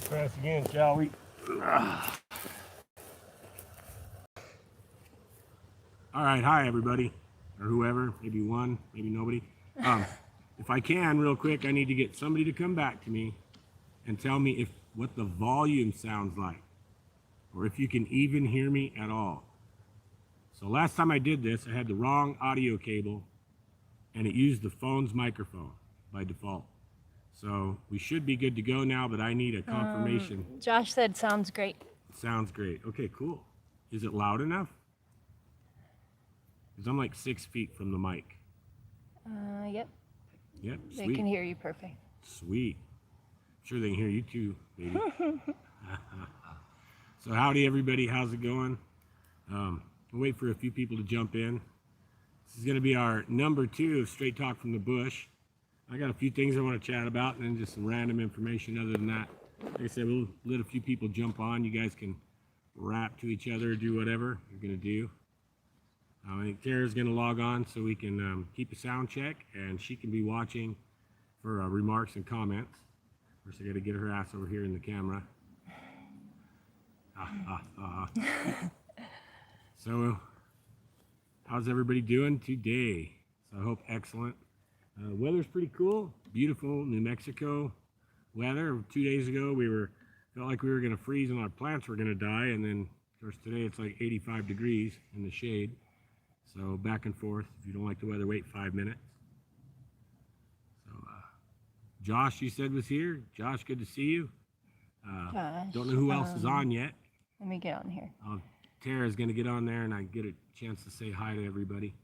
Press again, shall we? All right, hi everybody, or whoever, maybe one, maybe nobody. If I can, real quick, I need to get somebody to come back to me and tell me what the volume sounds like, or if you can even hear me at all. So last time I did this, I had the wrong audio cable, and it used the phone's microphone by default. So we should be good to go now, but I need a confirmation. Josh said sounds great. Sounds great. Okay, cool. Is it loud enough? Because I'm like 6 feet from the mic. Yep. Yep, They sweet. can hear you perfect. Sweet. Sure they can hear you too, baby. So howdy everybody, how's it going? We'll wait for a few people to jump in. This is going to be our number 2 of Straight Talk from the Bush. I got a few things I want to chat about and then just some random information other than that. Like I said, we'll let a few people jump on. You guys can rap to each other or do whatever you're going to do. I think Tara's going to log on so we can keep a sound check, and she can be watching for remarks and comments. First, I got to get her ass over here in the camera. So, how's everybody doing today? So I hope excellent. Weather's pretty cool. Beautiful New Mexico weather. 2 days ago, felt like we were going to freeze and our plants were going to die, and then, of course, today it's like 85 degrees in the shade. So back and forth. If you don't like the weather, wait 5 minutes. So Josh, you said was here. Josh, good to see you. Josh, don't know who else is on yet. Let me get on here. Tara's going to get on there, and I get a chance to say hi to everybody.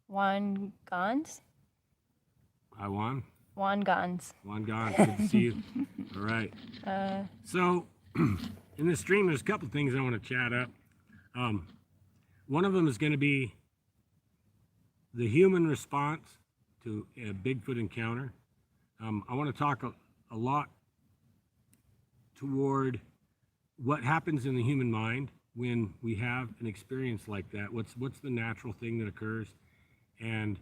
Juan Gons? Hi, Juan. Juan Gons. Juan Gons, good to see you. All right. So in this stream, there's a couple things I want to chat up. One of them is going to be the human response to a Bigfoot encounter. I want to talk a lot toward what happens in the human mind when we have an experience like that. What's the natural thing that occurs, and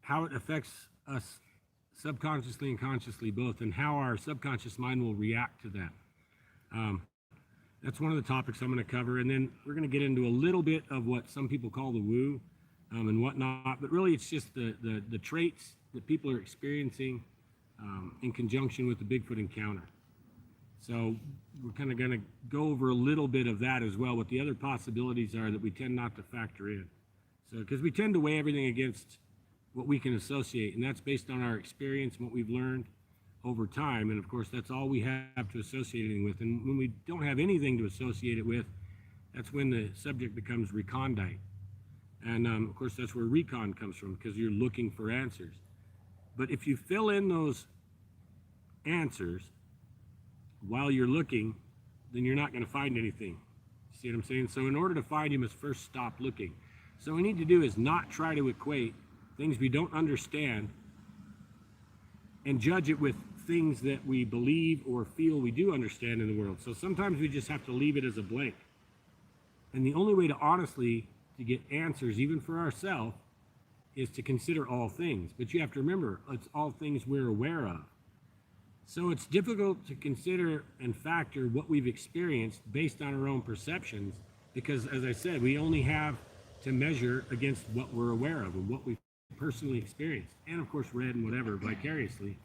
how it affects us subconsciously and consciously both, and how our subconscious mind will react to that. That's one of the topics I'm going to cover, and then we're going to get into a little bit of what some people call the woo and whatnot, but really it's just the traits that people are experiencing in conjunction with the Bigfoot encounter. So we're kind of going to go over a little bit of that as well, what the other possibilities are that we tend not to factor in. So, because we tend to weigh everything against what we can associate, and that's based on our experience and what we've learned over time, and of course that's all we have to associate it with. And when we don't have anything to associate it with, that's when the subject becomes recondite. And of course that's where recon comes from, because you're looking for answers. But if you fill in those answers while you're looking, then you're not going to find anything. See what I'm saying? So in order to find, you must first stop looking. So what we need to do is not try to equate things we don't understand and judge it with things that we believe or feel we do understand in the world. So sometimes we just have to leave it as a blank. And the only way to honestly to get answers, even for ourselves, is to consider all things. But you have to remember, it's all things we're aware of. So it's difficult to consider and factor what we've experienced based on our own perceptions, because as I said, we only have to measure against what we're aware of and what we've personally experienced, and of course read and whatever vicariously.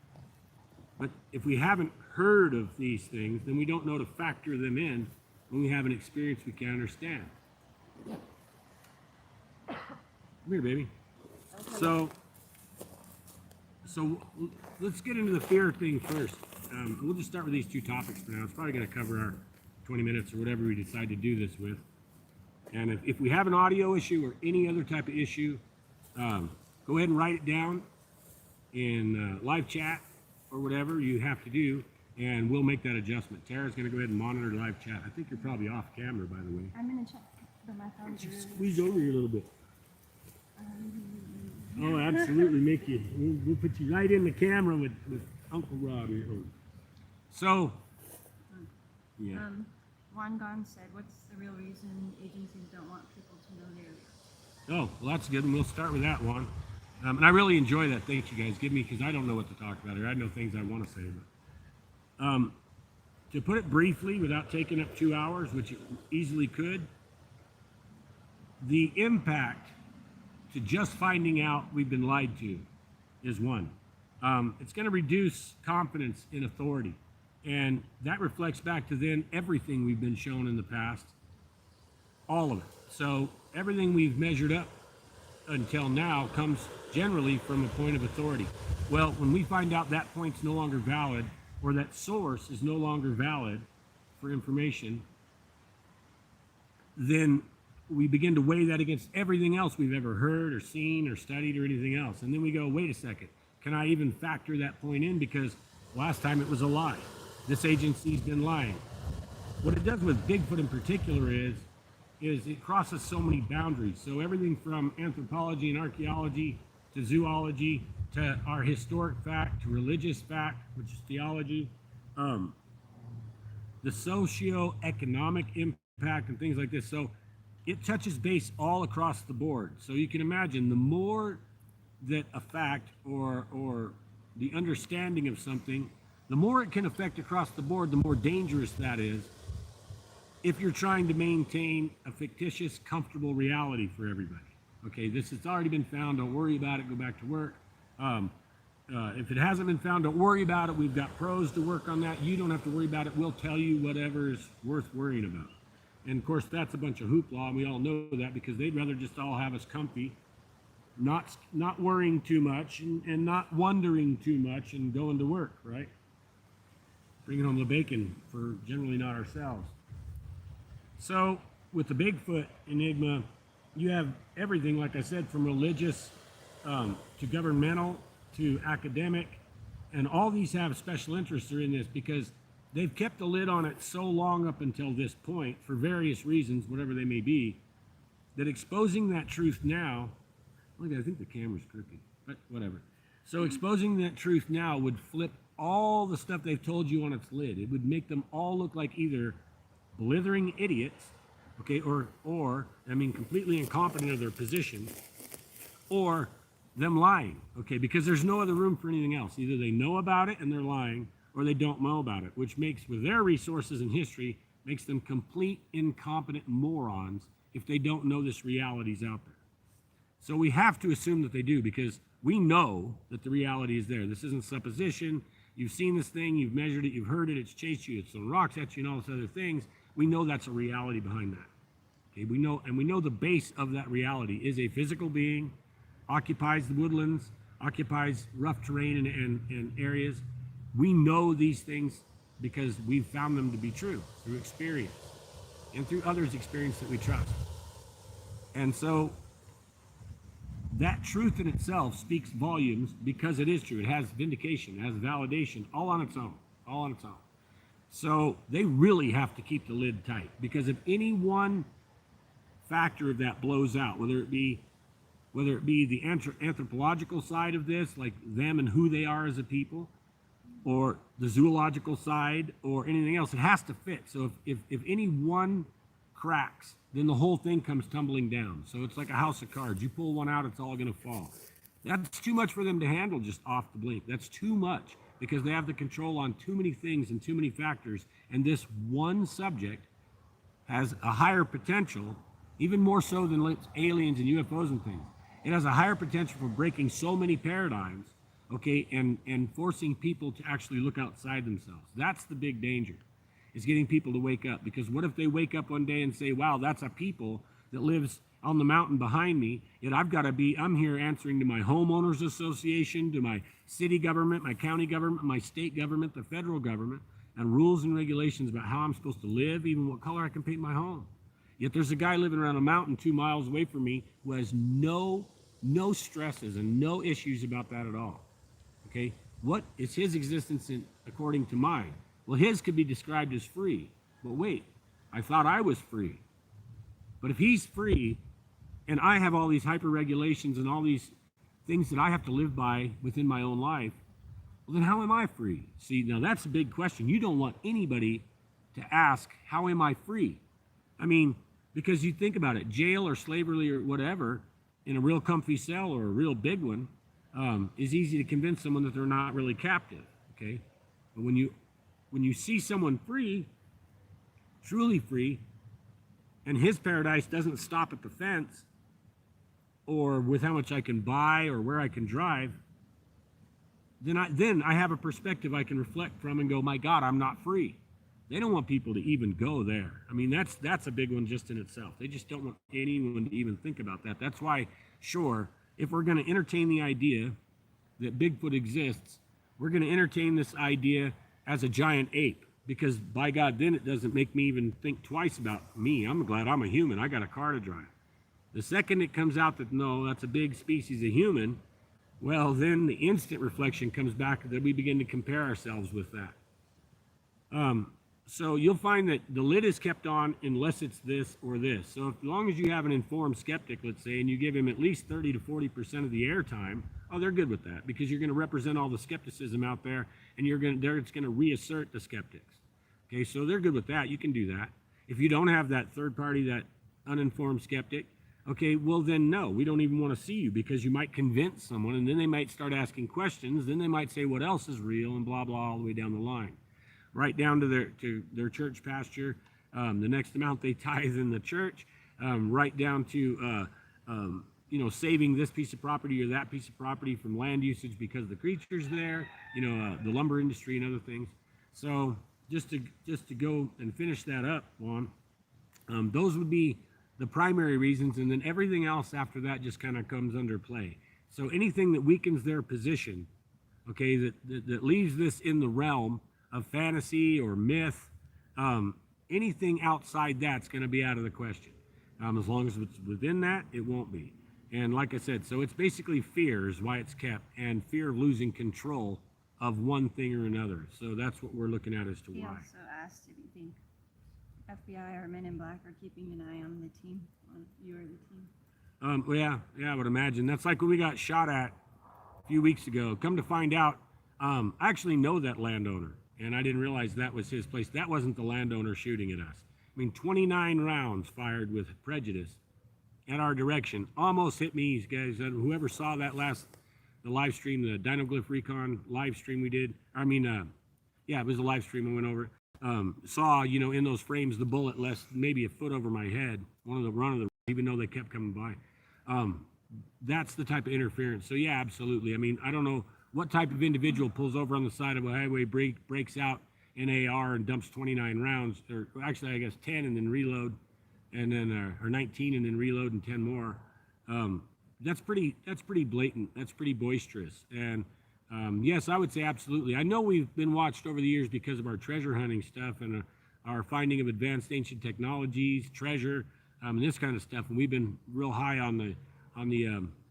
But if we haven't heard of these things, then we don't know to factor them in when we have an experience we can understand. Come here, baby. So let's get into the fear thing first. We'll just start with these 2 topics for now. It's probably going to cover our 20 minutes or whatever we decide to do this with. And if we have an audio issue or any other type of issue, go ahead and write it down in live chat or whatever you have to do, and we'll make that adjustment. Tara's going to go ahead and monitor live chat. I think you're probably off camera, by the way. I'm going to check the mythology. Squeeze over here a little bit. Oh, absolutely. We'll put you right in the camera with Uncle Rob here. So, yeah. Juan Gon said, what's the real reason agencies don't want people to know they're real? Oh, well, that's good, and we'll start with that one. And I really enjoy that. Thank you guys. Give me, because I don't know what to talk about here. I know things I want to say, but to put it briefly, without taking up 2 hours, which it easily could, the impact to just finding out we've been lied to is one. It's going to reduce confidence in authority. And that reflects back to then everything we've been shown in the past, all of it. So everything we've measured up until now comes generally from a point of authority. Well, when we find out that point's no longer valid, or that source is no longer valid for information, then we begin to weigh that against everything else we've ever heard or seen or studied or anything else. And then we go, wait a second, can I even factor that point in? Because last time it was a lie. This agency's been lying. What it does with Bigfoot in particular is it crosses so many boundaries. So everything from anthropology and archaeology to zoology to our historic fact to religious fact, which is theology, the socio-economic impact and things like this. So it touches base all across the board. So you can imagine the more that a fact or the understanding of something, the more it can affect across the board, the more dangerous that is if you're trying to maintain a fictitious, comfortable reality for everybody. Okay, this has already been found. Don't worry about it. Go back to work. If it hasn't been found, don't worry about it. We've got pros to work on that. You don't have to worry about it. We'll tell you whatever is worth worrying about. And of course, that's a bunch of hoopla, and we all know that because they'd rather just all have us comfy, not worrying too much and not wondering too much and going to work, right? Bringing home the bacon for generally not ourselves. So with the Bigfoot enigma, you have everything, like I said, from religious to governmental to academic, and all these have special interests are in this because they've kept the lid on it so long up until this point for various reasons, whatever they may be, that exposing that truth now, look, I think the camera's crooked, but whatever. So exposing that truth now would flip all the stuff they've told you on its lid. It would make them all look like either blithering idiots, okay, or I mean, completely incompetent of their position, or them lying, okay, because there's no other room for anything else. Either they know about it and they're lying, or they don't know about it, which makes, with their resources and history, makes them complete incompetent morons if they don't know this reality's out there. So we have to assume that they do because we know that the reality is there. This isn't supposition. You've seen this thing, you've measured it, you've heard it, it's chased you, it's thrown rocks at you and all those other things. We know that's a reality behind that. Okay, we know the base of that reality is a physical being, occupies the woodlands, occupies rough terrain and areas. We know these things because we've found them to be true through experience and through others' experience that we trust. And so that truth in itself speaks volumes because it is true. It has vindication, it has validation, all on its own, all on its own. So they really have to keep the lid tight because if any one factor of that blows out, whether it be the anthropological side of this, like them and who they are as a people, or the zoological side, or anything else, it has to fit. So if any one cracks, then the whole thing comes tumbling down. So it's like a house of cards. You pull one out, it's all going to fall. That's too much for them to handle just off the blink. That's too much because they have the control on too many things and too many factors. And this one subject has a higher potential, even more so than aliens and UFOs and things. It has a higher potential for breaking so many paradigms, okay, and forcing people to actually look outside themselves. That's the big danger, is getting people to wake up. Because what if they wake up one day and say, wow, that's a people that lives on the mountain behind me, yet I'm here answering to my homeowners association, to my city government, my county government, my state government, the federal government, and rules and regulations about how I'm supposed to live, even what color I can paint my home. Yet there's a guy living around a mountain 2 miles away from me who has no stresses and no issues about that at all. Okay, what is his existence according to mine? Well, his could be described as free, but wait, I thought I was free. But if he's free, and I have all these hyper regulations and all these things that I have to live by within my own life, well, then how am I free? See, now that's a big question. You don't want anybody to ask, how am I free? I mean, because you think about it, jail or slavery or whatever, in a real comfy cell or a real big one, is easy to convince someone that they're not really captive, okay? But when you when you see someone free, truly free, and his paradise doesn't stop at the fence or with how much I can buy or where I can drive, then I have a perspective I can reflect from and go, my God, I'm not free. They don't want people to even go there. I mean, that's a big one just in itself. They just don't want anyone to even think about that. That's why, sure, if we're going to entertain the idea that Bigfoot exists, we're going to entertain this idea as a giant ape, because by God, then it doesn't make me even think twice about me. I'm glad I'm a human. I got a car to drive. The second it comes out that, no, that's a big species of human, well, then the instant reflection comes back that we begin to compare ourselves with that. So you'll find that the lid is kept on unless it's this or this. So as long as you have an informed skeptic, let's say, and you give him at least 30 to 40% of the airtime, oh, they're good with that, because you're going to represent all the skepticism out there, and it's going to reassert the skeptics. Okay, so they're good with that. You can do that. If you don't have that third party, that uninformed skeptic, okay, well then no, we don't even want to see you, because you might convince someone, and then they might start asking questions. Then they might say what else is real, and blah blah all the way down the line, right down to their church pasture, the next amount they tithe in the church, right down to saving this piece of property or that piece of property from land usage because the creature's there, the lumber industry and other things. So just to go and finish that up, Juan, those would be the primary reasons, and then everything else after that just kind of comes under play. So anything that weakens their position, okay, that leaves this in the realm of fantasy or myth, anything outside that's going to be out of the question. As long as it's within that, it won't be. And like I said, so it's basically fear is why it's kept, and fear of losing control of one thing or another. So that's what we're looking at as to He why. also asked if you think FBI or Men in Black are keeping an eye on the team, on you or the team. Well, yeah, I would imagine. That's like when we got shot at a few weeks ago. Come to find out, I actually know that landowner, and I didn't realize that was his place. That wasn't the landowner shooting at us. I mean, 29 rounds fired with prejudice at our direction. Almost hit me, guys. Whoever saw that the live stream, the Dinoglyph Recon live stream we did. It was a live stream I went over. Saw, in those frames, the bullet less maybe a foot over my head. Even though they kept coming by. That's the type of interference. So yeah, absolutely. I mean, I don't know what type of individual pulls over on the side of a highway, breaks out an AR and dumps 29 rounds, or actually I guess 10 and then reload, and then or 19 and then reload and 10 more. That's pretty blatant. That's pretty boisterous. And yes, I would say absolutely. I know we've been watched over the years because of our treasure hunting stuff and our finding of advanced ancient technologies, treasure, and this kind of stuff. And we've been real high on the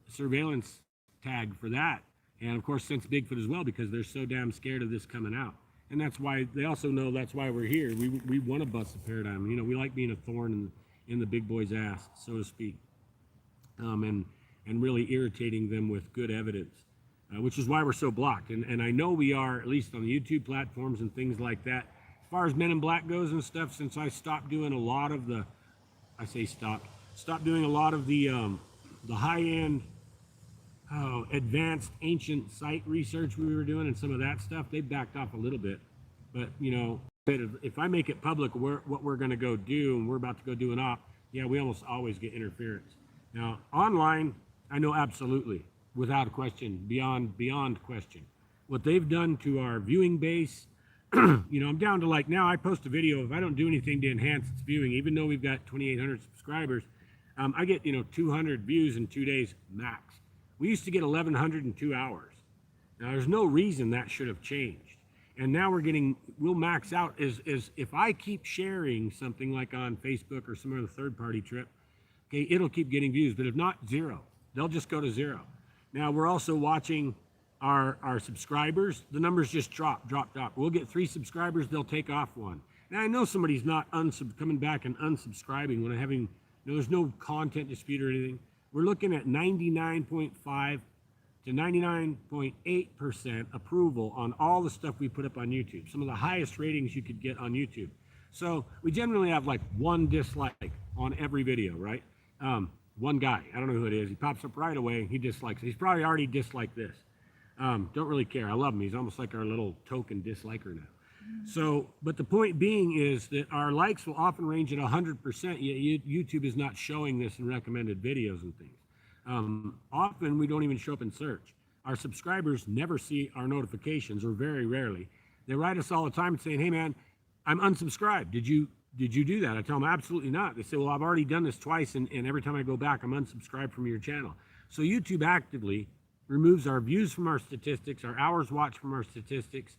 surveillance tag for that. And of course, since Bigfoot as well, because they're so damn scared of this coming out. And that's why they also know that's why we're here. We want to bust the paradigm. We like being a thorn in the big boy's ass, so to speak, and really irritating them with good evidence, which is why we're so blocked. And I know we are, at least on the YouTube platforms and things like that. As far as Men in Black goes and stuff, since I stopped doing a lot of the, stopped doing a lot of the high-end, advanced ancient site research we were doing and some of that stuff, they backed off a little bit. But, if I make it public what we're going to go do, and we're about to go do an op, yeah, we almost always get interference. Now, online, I know absolutely, without a question, beyond question. What they've done to our viewing base, I'm down to now I post a video, if I don't do anything to enhance its viewing, even though we've got 2,800 subscribers, I get, 200 views in 2 days max. We used to get 1,100 in 2 hours. Now, there's no reason that should have changed. And now we'll max out is if I keep sharing something like on Facebook or some other third-party trip, okay, it'll keep getting views, but if not, zero. They'll just go to zero. Now, we're also watching our subscribers. The numbers just drop. We'll get 3 subscribers, they'll take off 1. Now, I know somebody's not coming back and unsubscribing when there's no content dispute or anything. We're looking at 99.5 to 99.8% approval on all the stuff we put up on YouTube. Some of the highest ratings you could get on YouTube. So we generally have 1 dislike on every video, right? One guy, I don't know who it is. He pops up right away. He dislikes it. He's probably already disliked this. Don't really care. I love him. He's almost like our little token disliker now. So, but the point being is that our likes will often range at 100%, yet YouTube is not showing this in recommended videos and things. Often we don't even show up in search. Our subscribers never see our notifications, or very rarely. They write us all the time saying, hey man, I'm unsubscribed. Did you do that? I tell them absolutely not. They say, well, I've already done this twice, and every time I go back, I'm unsubscribed from your channel. So YouTube actively removes our views from our statistics, our hours watched from our statistics.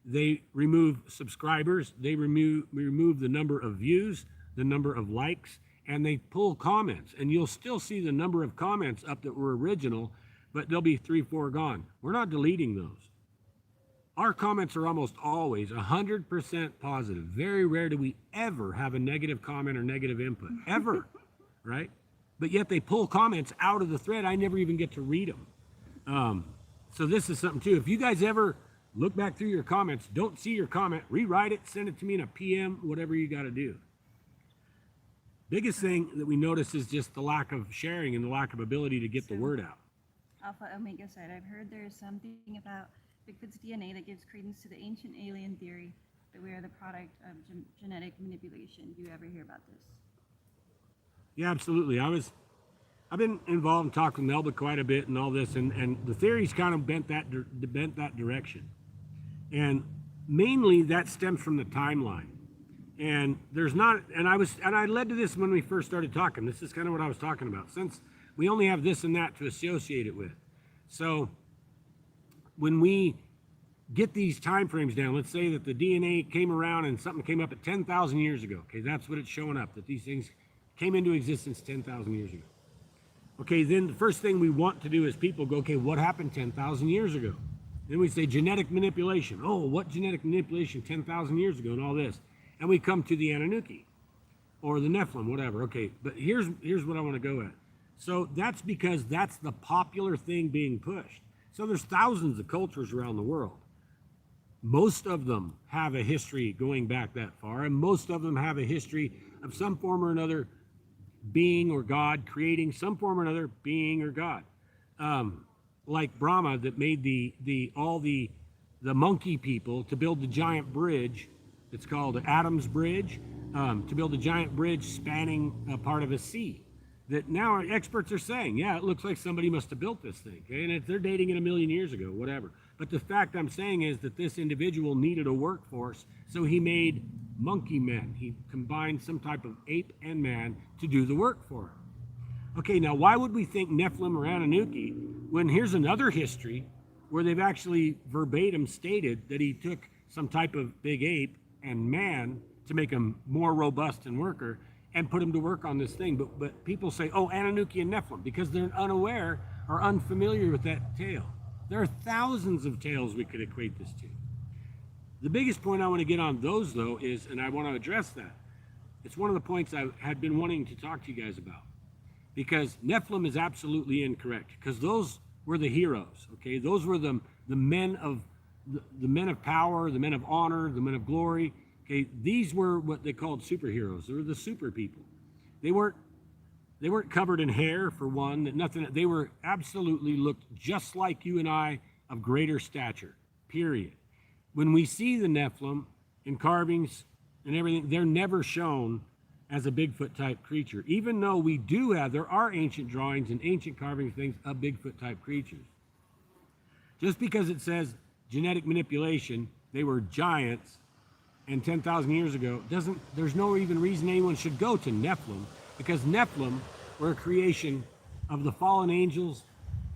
They remove subscribers. They remove the number of views, the number of likes, and they pull comments. And you'll still see the number of comments up that were original, but there'll be 3, 4 gone. We're not deleting those. Our comments are almost always 100% positive. Very rare do we ever have a negative comment or negative input, ever, right? But yet they pull comments out of the thread. I never even get to read them. So this is something too. If you guys ever look back through your comments, don't see your comment, rewrite it, send it to me in a PM, whatever you got to do. Biggest thing that we notice is just the lack of sharing and the lack of ability to get the word out. Alpha Omega said, I've heard there's something about Bigfoot's DNA that gives credence to the ancient alien theory that we are the product of genetic manipulation. Do you ever hear about this? Yeah, absolutely. I've been involved and talked with Melba quite a bit and all this, and the theories kind of bent that direction. And mainly that stems from the timeline. And there's not, and I led to this when we first started talking. This is kind of what I was talking about. Since we only have this and that to associate it with. So when we get these time frames down, let's say that the DNA came around and something came up at 10,000 years ago. Okay, that's what it's showing up, that these things came into existence 10,000 years ago. Okay, then the first thing we want to do as people go, okay, what happened 10,000 years ago? Then we say genetic manipulation. Oh, what genetic manipulation 10,000 years ago and all this? And we come to the Anunnaki or the Nephilim, whatever. Okay, but here's what I want to go at. So that's because that's the popular thing being pushed. So there's thousands of cultures around the world. Most of them have a history going back that far, and most of them have a history of some form or another being or God creating some form or another being or God. Like Brahma that made all the monkey people to build the giant bridge. It's called Adam's Bridge, to build a giant bridge spanning a part of a sea. That now experts are saying, yeah, it looks like somebody must have built this thing. Okay? And they're dating it 1,000,000 years ago, whatever. But the fact I'm saying is that this individual needed a workforce, so he made monkey men. He combined some type of ape and man to do the work for him. Okay, now why would we think Nephilim or Anunnaki when here's another history where they've actually verbatim stated that he took some type of big ape and man to make him more robust and worker and put him to work on this thing. But people say, oh, Anunnaki and Nephilim, because they're unaware or unfamiliar with that tale. There are thousands of tales we could equate this to. The biggest point I want to get on those, though, is, and I want to address that, it's one of the points I had been wanting to talk to you guys about. Because Nephilim is absolutely incorrect, because those were the heroes, okay? Those were the men of the men of power, the men of honor, the men of glory. Okay, these were what they called superheroes. They were the super people. They weren't covered in hair, for one. Nothing. They were absolutely looked just like you and I, of greater stature. Period. When we see the Nephilim in carvings and everything, they're never shown as a Bigfoot type creature. Even though we do have, there are ancient drawings and ancient carving things of Bigfoot type creatures. Just because it says genetic manipulation, they were giants, and 10,000 years ago, there's no even reason anyone should go to Nephilim, because Nephilim were a creation of the fallen angels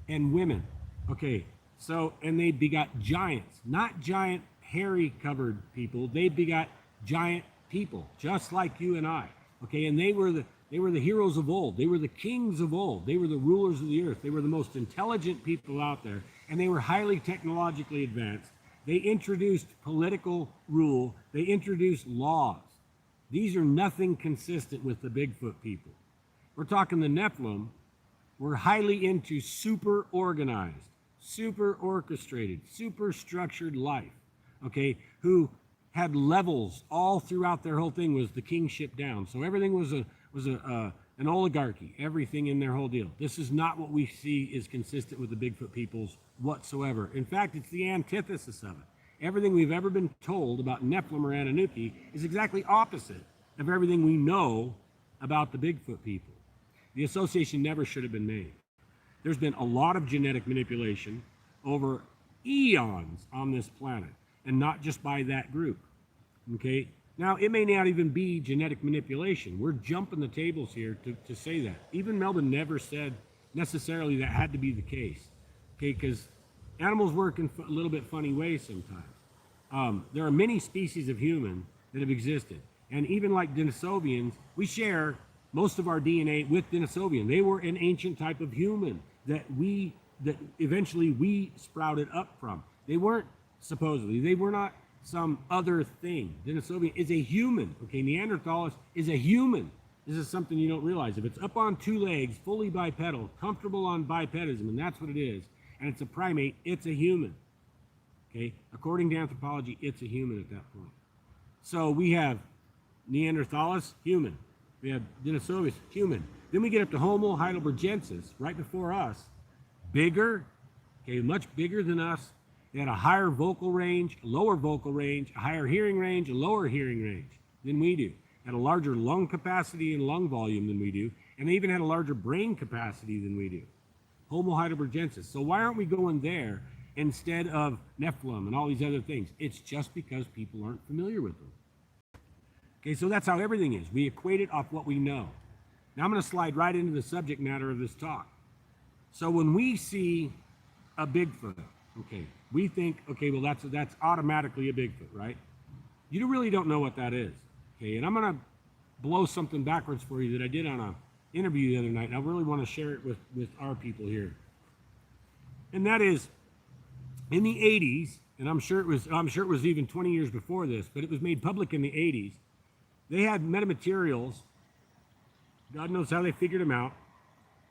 and women. Okay, so, and they begot giants, not giant hairy covered people. They begot giant people, just like you and I. Okay, and they were the heroes of old. They were the kings of old. They were the rulers of the earth. They were the most intelligent people out there, and they were highly technologically advanced. They introduced political rule. They introduced laws. These are nothing consistent with the Bigfoot people. We're talking the Nephilim. We're highly into super organized, super orchestrated, super structured life, okay, who had levels all throughout their whole thing. Was the kingship down. So everything was an oligarchy, everything in their whole deal. This is not what we see is consistent with the Bigfoot peoples whatsoever. In fact, it's the antithesis of it. Everything we've ever been told about Nephilim or Anunnaki is exactly opposite of everything we know about the Bigfoot people. The association never should have been made. There's been a lot of genetic manipulation over eons on this planet, and not just by that group. Okay? Now, it may not even be genetic manipulation. We're jumping the tables here to say that. Even Melvin never said necessarily that had to be the case. Okay? Because animals work in a little bit funny ways sometimes. There are many species of human that have existed. And even like Denisovians, we share most of our DNA with Denisovian. They were an ancient type of human that eventually we sprouted up from. They weren't supposedly, they were not some other thing. Denisovian is a human. Okay, Neanderthal is a human. This is something you don't realize. If it's up on two legs, fully bipedal, comfortable on bipedism, and that's what it is, and it's a primate, it's a human. Okay, according to anthropology, it's a human at that point. So we have Neanderthalis, human. We have Denisovius, human. Then we get up to Homo heidelbergensis, right before us. Bigger, okay, much bigger than us. They had a higher vocal range, a lower vocal range, a higher hearing range, a lower hearing range than we do. Had a larger lung capacity and lung volume than we do, and they even had a larger brain capacity than we do. Homo heidelbergensis. So why aren't we going there instead of Nephilim and all these other things? It's just because people aren't familiar with them. Okay, so that's how everything is. We equate it off what we know. Now I'm going to slide right into the subject matter of this talk. So when we see a Bigfoot, okay, we think, okay, well that's automatically a Bigfoot, right? You really don't know what that is. Okay, and I'm going to blow something backwards for you that I did on an interview the other night, and I really want to share it with our people here. And that is, in the 80s, and I'm sure it was even 20 years before this, but it was made public in the 80s. They had metamaterials, God knows how they figured them out,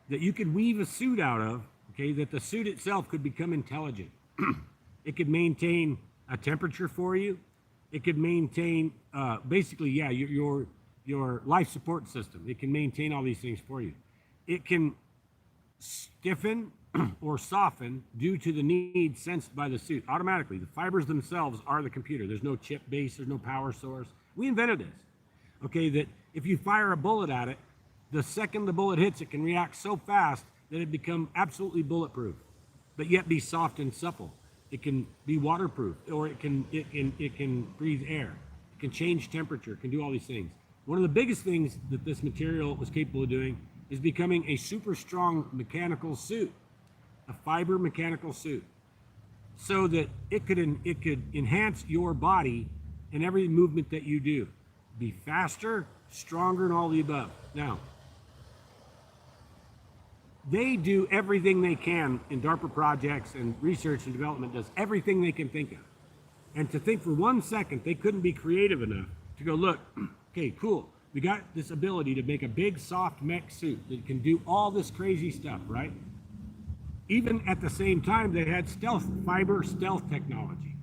that you could weave a suit out of, okay, that the suit itself could become intelligent. It could maintain a temperature for you. It could maintain, basically, yeah, your life support system. It can maintain all these things for you. It can stiffen or soften due to the need sensed by the suit automatically. The fibers themselves are the computer. There's no chip base, there's no power source. We invented this. Okay, that if you fire a bullet at it, the second the bullet hits, it can react so fast that it become absolutely bulletproof, but yet be soft and supple. It can be waterproof, or it can breathe air. It can change temperature. It can do all these things. One of the biggest things that this material was capable of doing is becoming a super strong mechanical suit, a fiber mechanical suit, so that it could enhance your body in every movement that you do. Be faster, stronger, and all the above. Now, they do everything they can in DARPA projects, and research and development does everything they can think of. And to think for 1 second they couldn't be creative enough to go, look, okay, cool. We got this ability to make a big soft mech suit that can do all this crazy stuff, right? Even at the same time, they had fiber stealth technology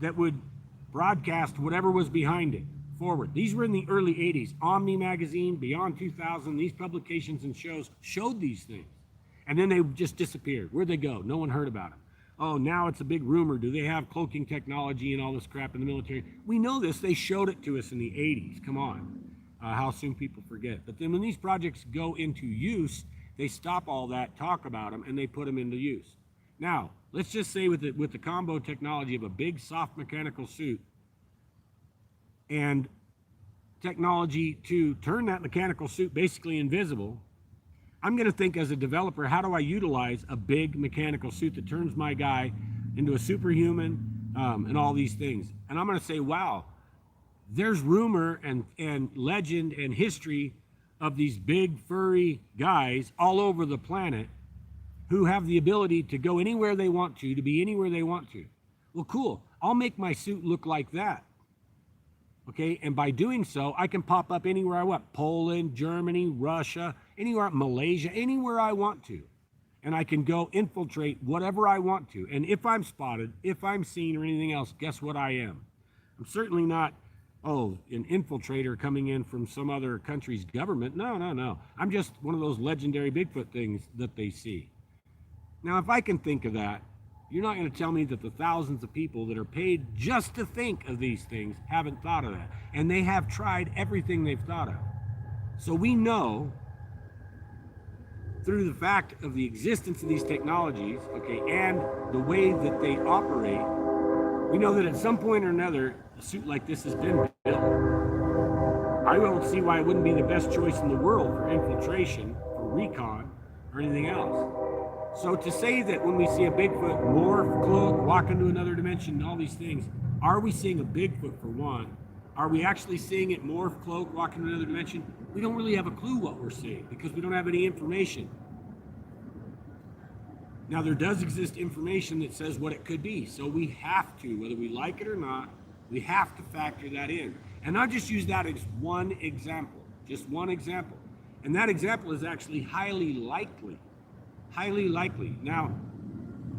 that would broadcast whatever was behind it forward. These were in the early 80s. Omni magazine, Beyond 2000, these publications and shows showed these things. And then they just disappeared. Where'd they go? No one heard about them. Oh, now it's a big rumor. Do they have cloaking technology and all this crap in the military? We know this. They showed it to us in the 80s. Come on. How soon people forget. But then when these projects go into use, they stop all that, talk about them, and they put them into use. Now, let's just say with the combo technology of a big soft mechanical suit and technology to turn that mechanical suit basically invisible, I'm going to think as a developer, how do I utilize a big mechanical suit that turns my guy into a superhuman and all these things? And I'm going to say, wow, there's rumor and legend and history of these big furry guys all over the planet who have the ability to go anywhere they want to be anywhere they want to. Well, cool. I'll make my suit look like that. Okay, and by doing so, I can pop up anywhere I want. Poland, Germany, Russia, anywhere, Malaysia, anywhere I want to. And I can go infiltrate whatever I want to. And if I'm spotted, if I'm seen or anything else, guess what I am? I'm certainly not, an infiltrator coming in from some other country's government. No. I'm just one of those legendary Bigfoot things that they see. Now, if I can think of that, You're not going to tell me that the thousands of people that are paid just to think of these things haven't thought of that. And they have tried everything they've thought of. So we know through the fact of the existence of these technologies, okay, and the way that they operate, we know that at some point or another, a suit like this has been built. I don't see why it wouldn't be the best choice in the world for infiltration, for recon, or anything else. So to say that when we see a Bigfoot morph, cloak, walk into another dimension, and all these things, are we seeing a Bigfoot for one? Are we actually seeing it morph, cloak, walk into another dimension? We don't really have a clue what we're seeing because we don't have any information. Now there does exist information that says what it could be. So we have to, whether we like it or not, we have to factor that in. And I'll just use that as one example, just one example. And that example is actually highly likely. Highly likely. Now,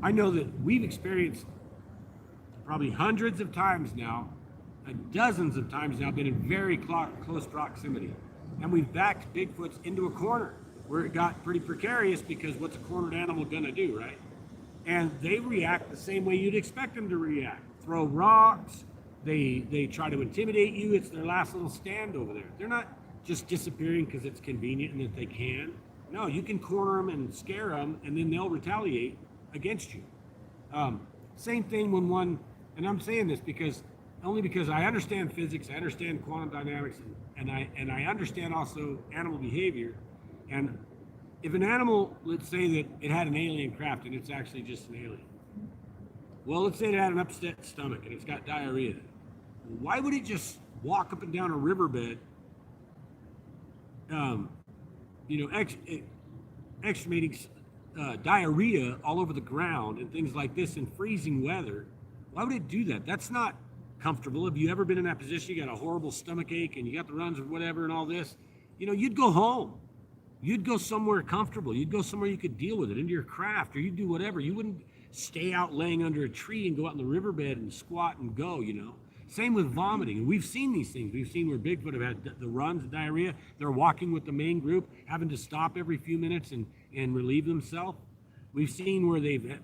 I know that we've experienced probably hundreds of times now, dozens of times now, been in very close proximity. And we've backed Bigfoots into a corner where it got pretty precarious because what's a cornered animal gonna do, right? And they react the same way you'd expect them to react. Throw rocks, they try to intimidate you. It's their last little stand over there. They're not just disappearing because it's convenient and that they can. No, you can corner them and scare them, and then they'll retaliate against you. Same thing when one, and I'm saying this only because I understand physics, I understand quantum dynamics, and I understand also animal behavior. And if an animal, let's say that it had an alien craft and it's actually just an alien. Well, let's say it had an upset stomach and it's got diarrhea. Why would it just walk up and down a riverbed, extremating diarrhea all over the ground and things like this in freezing weather? Why would it do that? That's not comfortable. Have you ever been in that position? You got a horrible stomach ache and you got the runs or whatever and all this. You'd go home. You'd go somewhere comfortable. You'd go somewhere you could deal with it, into your craft, or you'd do whatever. You wouldn't stay out laying under a tree and go out in the riverbed and squat and go, Same with vomiting. And we've seen these things. We've seen where Bigfoot have had the runs, diarrhea. They're walking with the main group, having to stop every few minutes and relieve themselves. We've seen where they've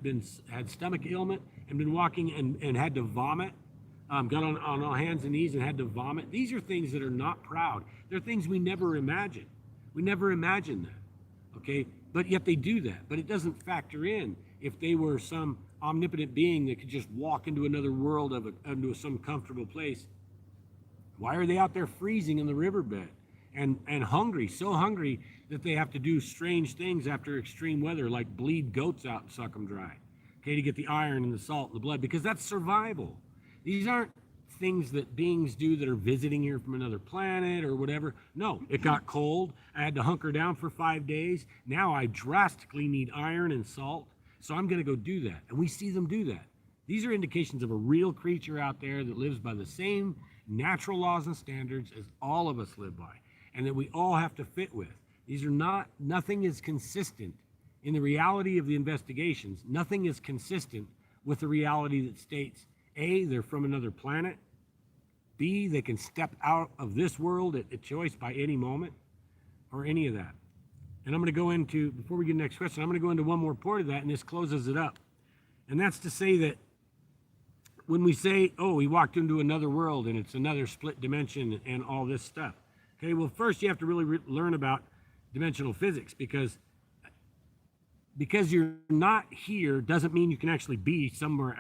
had stomach ailment and been walking and had to vomit, got on all hands and knees and had to vomit. These are things that are not proud. They're things we never imagined. We never imagined that, okay? But yet they do that. But it doesn't factor in if they were some omnipotent being that could just walk into another world, into some comfortable place. Why are they out there freezing in the riverbed and hungry, so hungry that they have to do strange things after extreme weather, like bleed goats out and suck them dry, okay, to get the iron and the salt and the blood, because that's survival. These aren't things that beings do that are visiting here from another planet or whatever. No, it got cold. I had to hunker down for 5 days. Now I drastically need iron and salt. So I'm going to go do that. And we see them do that. These are indications of a real creature out there that lives by the same natural laws and standards as all of us live by, and that we all have to fit with. These are nothing is consistent in the reality of the investigations. Nothing is consistent with the reality that states, A, they're from another planet. B, they can step out of this world at choice by any moment, or any of that. And I'm going to go into, before we get to the next question, I'm going to go into one more part of that, and this closes it up. And that's to say that when we say, oh, he walked into another world and it's another split dimension and all this stuff. Okay, well, first you have to really learn about dimensional physics, because you're not here doesn't mean you can actually be somewhere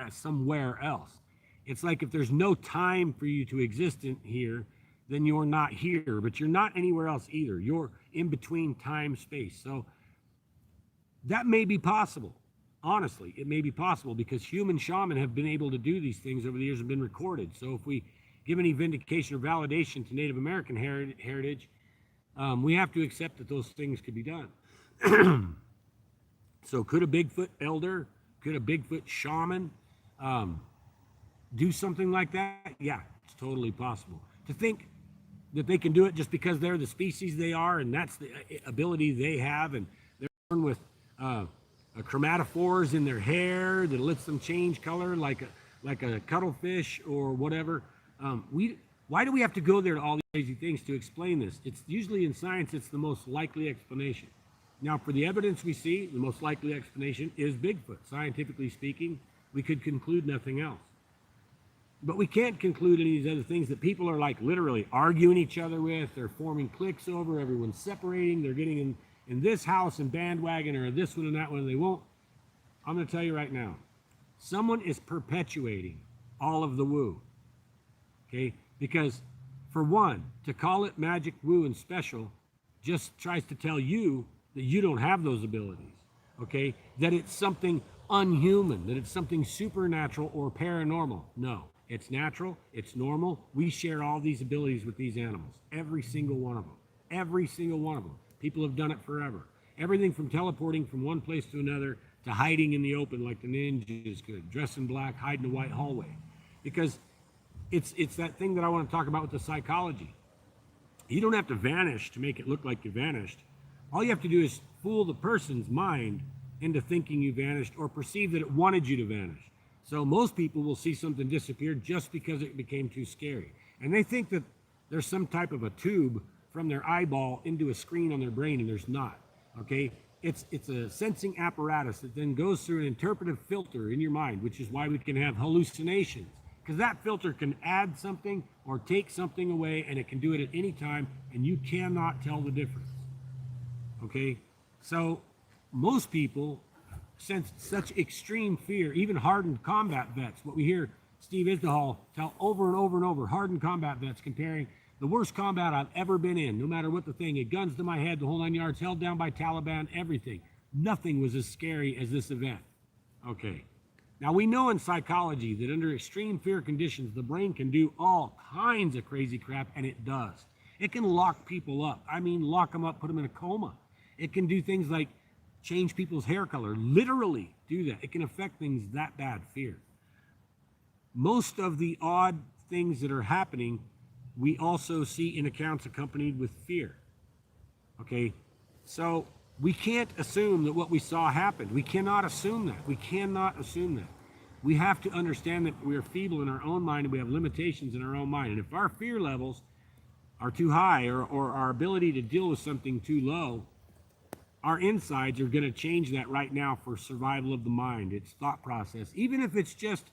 else. It's like if there's no time for you to exist in here, then you're not here, but you're not anywhere else either. You're in between time, space. So that may be possible. Honestly, it may be possible, because human shaman have been able to do these things over the years and been recorded. So if we give any vindication or validation to Native American heritage, we have to accept that those things could be done. So could a Bigfoot elder, could a Bigfoot shaman do something like that? Yeah, it's totally possible. To think that they can do it just because they're the species they are, and that's the ability they have, and they're born with chromatophores in their hair that lets them change color like a cuttlefish or whatever. Why do we have to go there to all these crazy things to explain this? It's usually in science, it's the most likely explanation. Now, for the evidence we see, the most likely explanation is Bigfoot, scientifically speaking. we could conclude nothing else. But we can't conclude any of these other things that people are like literally arguing each other with. They're forming cliques over. Everyone's separating. They're getting in this house and bandwagon or this one and that one. And they won't. I'm going to tell you right now. Someone is perpetuating all of the woo. Okay? Because for one, to call it magic, woo, and special just tries to tell you that you don't have those abilities. Okay? That it's something unhuman, that it's something supernatural or paranormal. No. It's natural, it's normal. We share all these abilities with these animals. Every single one of them. Every single one of them. People have done it forever. Everything from teleporting from one place to another to hiding in the open like the ninjas could. Dress in black, hide in a white hallway. Because it's that thing that I want to talk about with the psychology. You don't have to vanish to make it look like you vanished. All you have to do is fool the person's mind into thinking you vanished or perceive that it wanted you to vanish. So most people will see something disappear just because it became too scary. And they think that there's some type of a tube from their eyeball into a screen on their brain, and there's not. Okay? It's a sensing apparatus that then goes through an interpretive filter in your mind, which is why we can have hallucinations. Because that filter can add something or take something away, and it can do it at any time, and you cannot tell the difference. Okay? So most people sense such extreme fear, even hardened combat vets. What we hear Steve Isdahal tell over and over and over, hardened combat vets comparing the worst combat I've ever been in, no matter what the thing, it guns to my head, the whole 9 yards, held down by Taliban, everything. Nothing was as scary as this event. Okay. Now we know in psychology that under extreme fear conditions, the brain can do all kinds of crazy crap, and it does. It can lock people up. I mean, lock them up, put them in a coma. It can do things like change people's hair color, literally do that. It can affect things that bad, fear. Most of the odd things that are happening, we also see in accounts accompanied with fear. Okay, so we can't assume that what we saw happened. We cannot assume that. We cannot assume that. We have to understand that we are feeble in our own mind and we have limitations in our own mind. And if our fear levels are too high or our ability to deal with something too low, our insides are going to change that right now for survival of the mind, its thought process. Even if it's just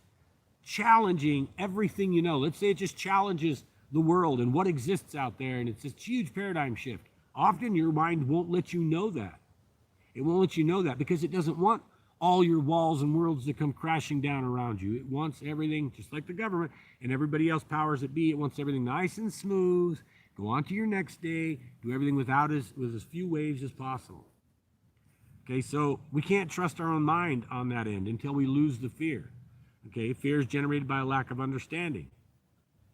challenging everything you know. Let's say it just challenges the world and what exists out there, and it's this huge paradigm shift. Often your mind won't let you know that. It won't let you know that because it doesn't want all your walls and worlds to come crashing down around you. It wants everything, just like the government and everybody else powers that be, it wants everything nice and smooth. Go on to your next day. Do everything with as few waves as possible. Okay, so we can't trust our own mind on that end until we lose the fear. Okay, fear is generated by a lack of understanding.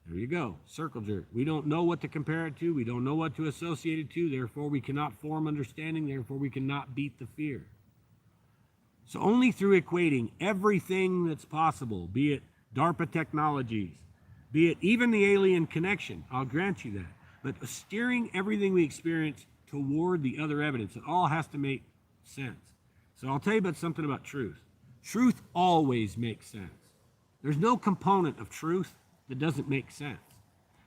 There you go, circle jerk. We don't know what to compare it to. We don't know what to associate it to. Therefore, we cannot form understanding. Therefore, we cannot beat the fear. So only through equating everything that's possible, be it DARPA technologies, be it even the alien connection, I'll grant you that, but steering everything we experience toward the other evidence, it all has to make sense. So I'll tell you about something about truth. Truth always makes sense. There's no component of truth that doesn't make sense.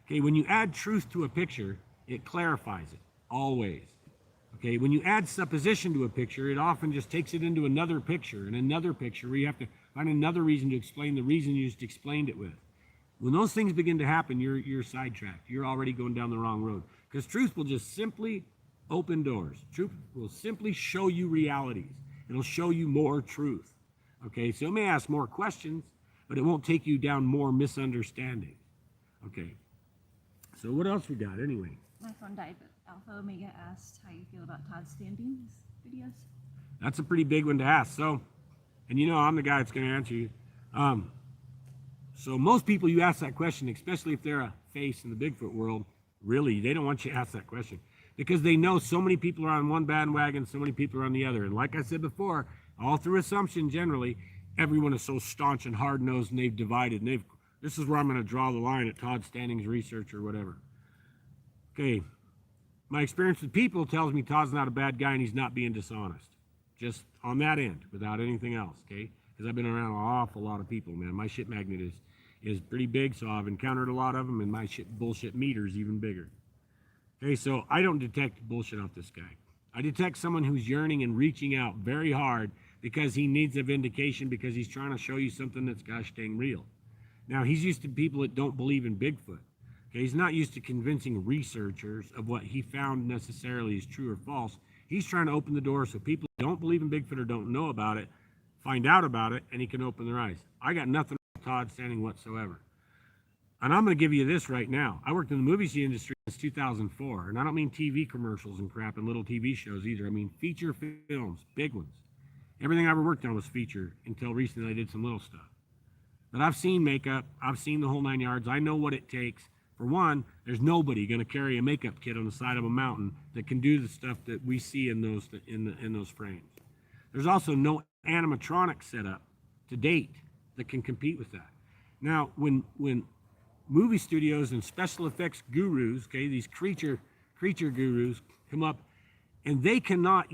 Okay, when you add truth to a picture, it clarifies it, always. Okay, when you add supposition to a picture, it often just takes it into another picture and another picture where you have to find another reason to explain the reason you just explained it with. When those things begin to happen, you're sidetracked. You're already going down the wrong road. Because truth will just simply open doors. Truth will simply show you realities. It'll show you more truth. Okay, so it may ask more questions, but it won't take you down more misunderstanding. Okay, so what else we got anyway? My phone died, but Alpha Omega asked how you feel about Todd Standing's videos. That's a pretty big one to ask. So, and you know I'm the guy that's going to answer you. So most people you ask that question, especially if they're a face in the Bigfoot world, really, they don't want you to ask that question because they know so many people are on one bandwagon, so many people are on the other. And like I said before, all through assumption generally, everyone is so staunch and hard-nosed and they've divided. And this is where I'm going to draw the line at Todd Standing's research or whatever. Okay, my experience with people tells me Todd's not a bad guy and he's not being dishonest. Just on that end, without anything else, okay? Because I've been around an awful lot of people, man. My shit magnet is pretty big, so I've encountered a lot of them, and my bullshit meter is even bigger. Okay, so I don't detect bullshit off this guy. I detect someone who's yearning and reaching out very hard because he needs a vindication because he's trying to show you something that's gosh dang real. Now, he's used to people that don't believe in Bigfoot. Okay, he's not used to convincing researchers of what he found necessarily is true or false. He's trying to open the door so people who don't believe in Bigfoot or don't know about it find out about it, and he can open their eyes. I got nothing with Todd standing whatsoever. And I'm going to give you this right now. I worked in the movie industry since 2004, and I don't mean TV commercials and crap and little TV shows either. I mean feature films, big ones. Everything I ever worked on was feature until recently I did some little stuff. But I've seen makeup. I've seen the whole 9 yards. I know what it takes. For one, there's nobody going to carry a makeup kit on the side of a mountain that can do the stuff that we see in those frames. There's also no animatronic setup to date that can compete with that. Now, when movie studios and special effects gurus, okay, these creature gurus come up, and they cannot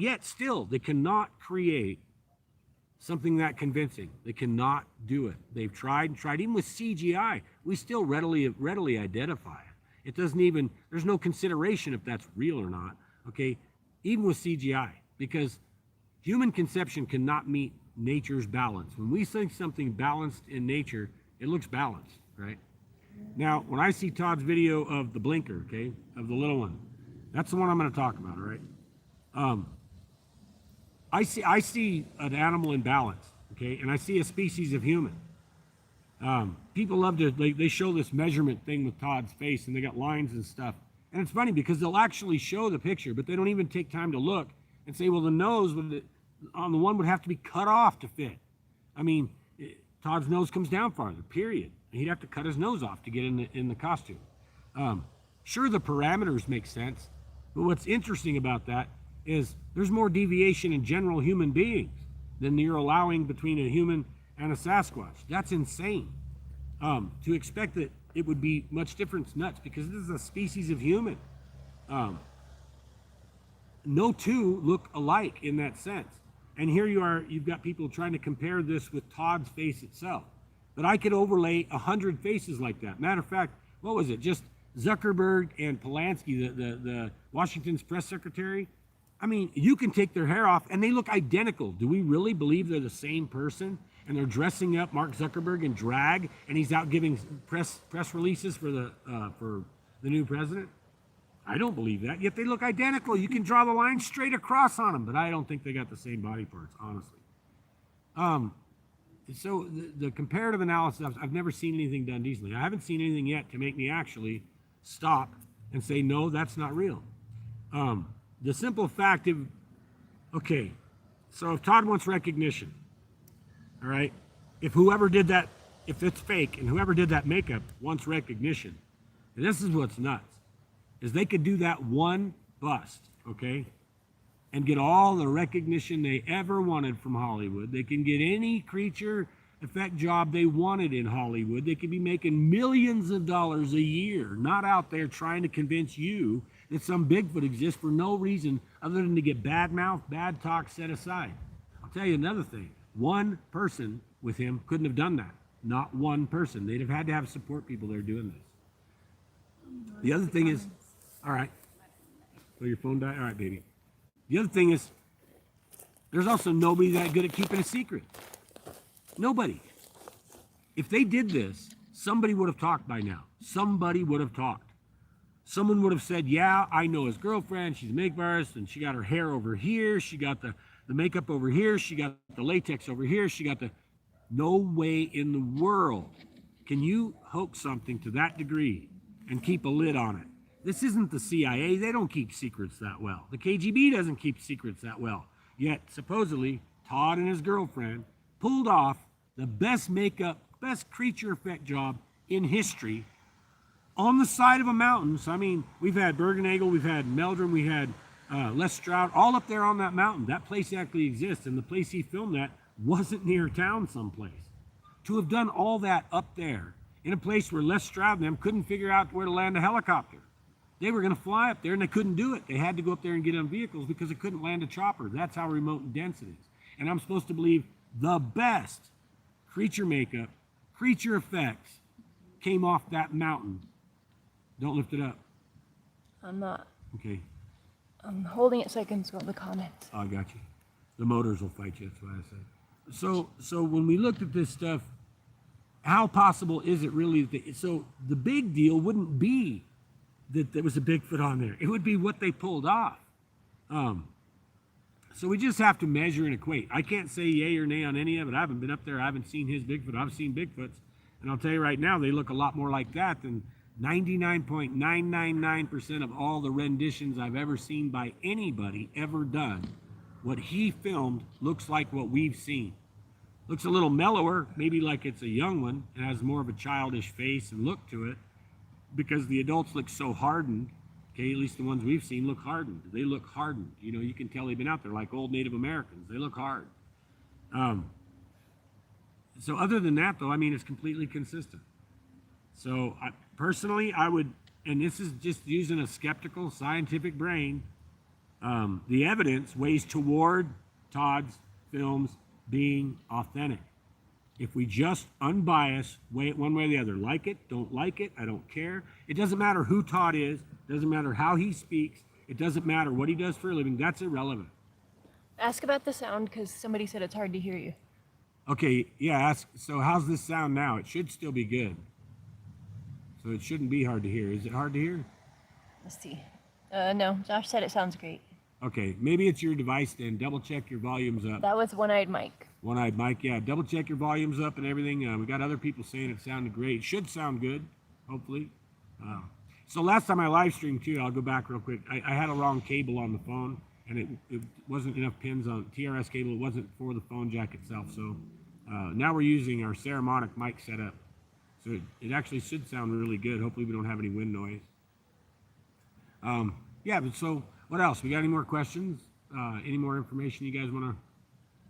create something that convincing. They cannot do it. They've tried, even with CGI, we still readily identify it. It doesn't even, there's no consideration if that's real or not, okay, even with CGI, because human conception cannot meet nature's balance. When we think something balanced in nature, it looks balanced, right? Now, when I see Todd's video of the blinker, okay, of the little one, that's the one I'm going to talk about, all right? I see an animal in balance, okay, and I see a species of human. People love to, they show this measurement thing with Todd's face, and they got lines and stuff. And it's funny because they'll actually show the picture, but they don't even take time to look and say, well, the nose on the one would have to be cut off to fit. I mean, Todd's nose comes down farther, period. He'd have to cut his nose off to get in the costume. Sure, the parameters make sense, but what's interesting about that is there's more deviation in general human beings than you're allowing between a human and a Sasquatch. That's insane. To expect that it would be much different is nuts, because this is a species of human. No two look alike in that sense. And here you are, you've got people trying to compare this with Todd's face itself. But I could overlay 100 faces like that. Matter of fact, what was it? Just Zuckerberg and Polanski, the Washington's press secretary. I mean, you can take their hair off and they look identical. Do we really believe they're the same person? And they're dressing up Mark Zuckerberg in drag, and he's out giving press releases for the new president? I don't believe that. Yet they look identical. You can draw the line straight across on them, but I don't think they got the same body parts, honestly. So the comparative analysis, I've never seen anything done decently. I haven't seen anything yet to make me actually stop and say, no, that's not real. The simple fact of, okay, so if Todd wants recognition, all right, if whoever did that, if it's fake and whoever did that makeup wants recognition, and this is what's nuts, is they could do that one bust, okay, and get all the recognition they ever wanted from Hollywood. They can get any creature effect job they wanted in Hollywood. They could be making millions of dollars a year, not out there trying to convince you that some Bigfoot exists for no reason other than to get bad mouth, bad talk set aside. I'll tell you another thing. One person with him couldn't have done that. Not one person. They'd have had to have support people that are doing this. The other thing is, all right. So your phone died? All right, baby. The other thing is, there's also nobody that good at keeping a secret. Nobody. If they did this, somebody would have talked by now. Somebody would have talked. Someone would have said, yeah, I know his girlfriend. She's a makeup artist, and she got her hair over here. She got the makeup over here. She got the latex over here. She got the... No way in the world can you hoax something to that degree and keep a lid on it. This isn't the CIA. They don't keep secrets that well. The KGB doesn't keep secrets that well. Yet, supposedly, Todd and his girlfriend pulled off the best makeup, best creature effect job in history on the side of a mountain. So, I mean, we've had Bergen-Eagle, we've had Meldrum, we had Les Stroud, all up there on that mountain. That place actually exists, and the place he filmed that wasn't near town someplace. To have done all that up there in a place where Les Stroud and them couldn't figure out where to land a helicopter. They were going to fly up there, and they couldn't do it. They had to go up there and get on vehicles because they couldn't land a chopper. That's how remote and dense it is. And I'm supposed to believe the best creature makeup, creature effects came off that mountain. Don't lift it up. I'm not. Okay. I'm holding it so I can scroll the comments. I got you. The motors will fight you, that's what I said. So when we looked at this stuff, how possible is it really? So the big deal wouldn't be that there was a Bigfoot on there. It would be what they pulled off. So we just have to measure and equate. I can't say yay or nay on any of it. I haven't been up there. I haven't seen his Bigfoot. I've seen Bigfoots. And I'll tell you right now, they look a lot more like that than 99.999% of all the renditions I've ever seen by anybody ever done. What he filmed looks like what we've seen. Looks a little mellower, maybe like it's a young one. It has more of a childish face and look to it because the adults look so hardened. Okay, at least the ones we've seen look hardened. They look hardened. You know, you can tell they've been out there like old Native Americans. They look hard. So other than that, though, I mean, it's completely consistent. So personally, I would, and this is just using a skeptical scientific brain, the evidence weighs toward Todd's films being authentic. If we just unbiased, weigh it one way or the other, like it, don't like it, I don't care. It doesn't matter who Todd is, doesn't matter how he speaks, it doesn't matter what he does for a living, that's irrelevant. Ask about the sound because somebody said it's hard to hear you. Okay, yeah, so how's this sound now? It should still be good. So it shouldn't be hard to hear. Is it hard to hear? Let's see. No, Josh said it sounds great. Okay, maybe it's your device then. Double check your volumes up. That was One-Eyed Mike. One-Eyed Mike, yeah. Double check your volumes up and everything. We got other people saying it sounded great. It should sound good, hopefully. So last time I live streamed too, I'll go back real quick. I had a wrong cable on the phone, and it wasn't enough pins on TRS cable. It wasn't for the phone jack itself. So now we're using our ceremonic mic setup. So it actually should sound really good. Hopefully we don't have any wind noise. Yeah, but so what else? We got any more questions? Any more information you guys want to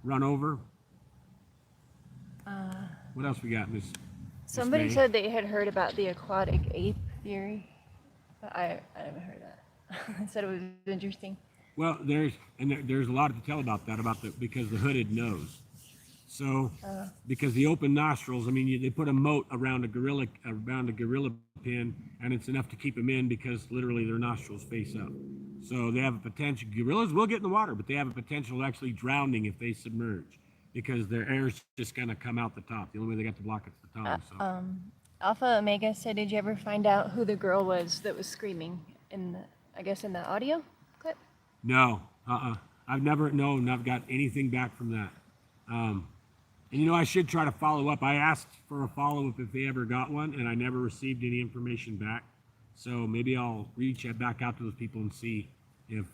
run over? What else we got, Miss? Somebody May? said they had heard about the aquatic ape theory, but I haven't heard that. I said it was interesting. Well, there's a lot to tell about that because the hooded nose. So because the open nostrils, I mean, they put a moat around a gorilla pin, and it's enough to keep them in because literally their nostrils face up. So they have a potential. Gorillas will get in the water, but they have a potential of actually drowning if they submerge because their air's just gonna come out the top. The only way they got to block it's the tongue. So. Alpha Omega said, did you ever find out who the girl was that was screaming in the audio clip? No, I've never known. I've got anything back from that. And you know, I should try to follow up. I asked for a follow-up if they ever got one, and I never received any information back. So maybe I'll reach back out to those people and see if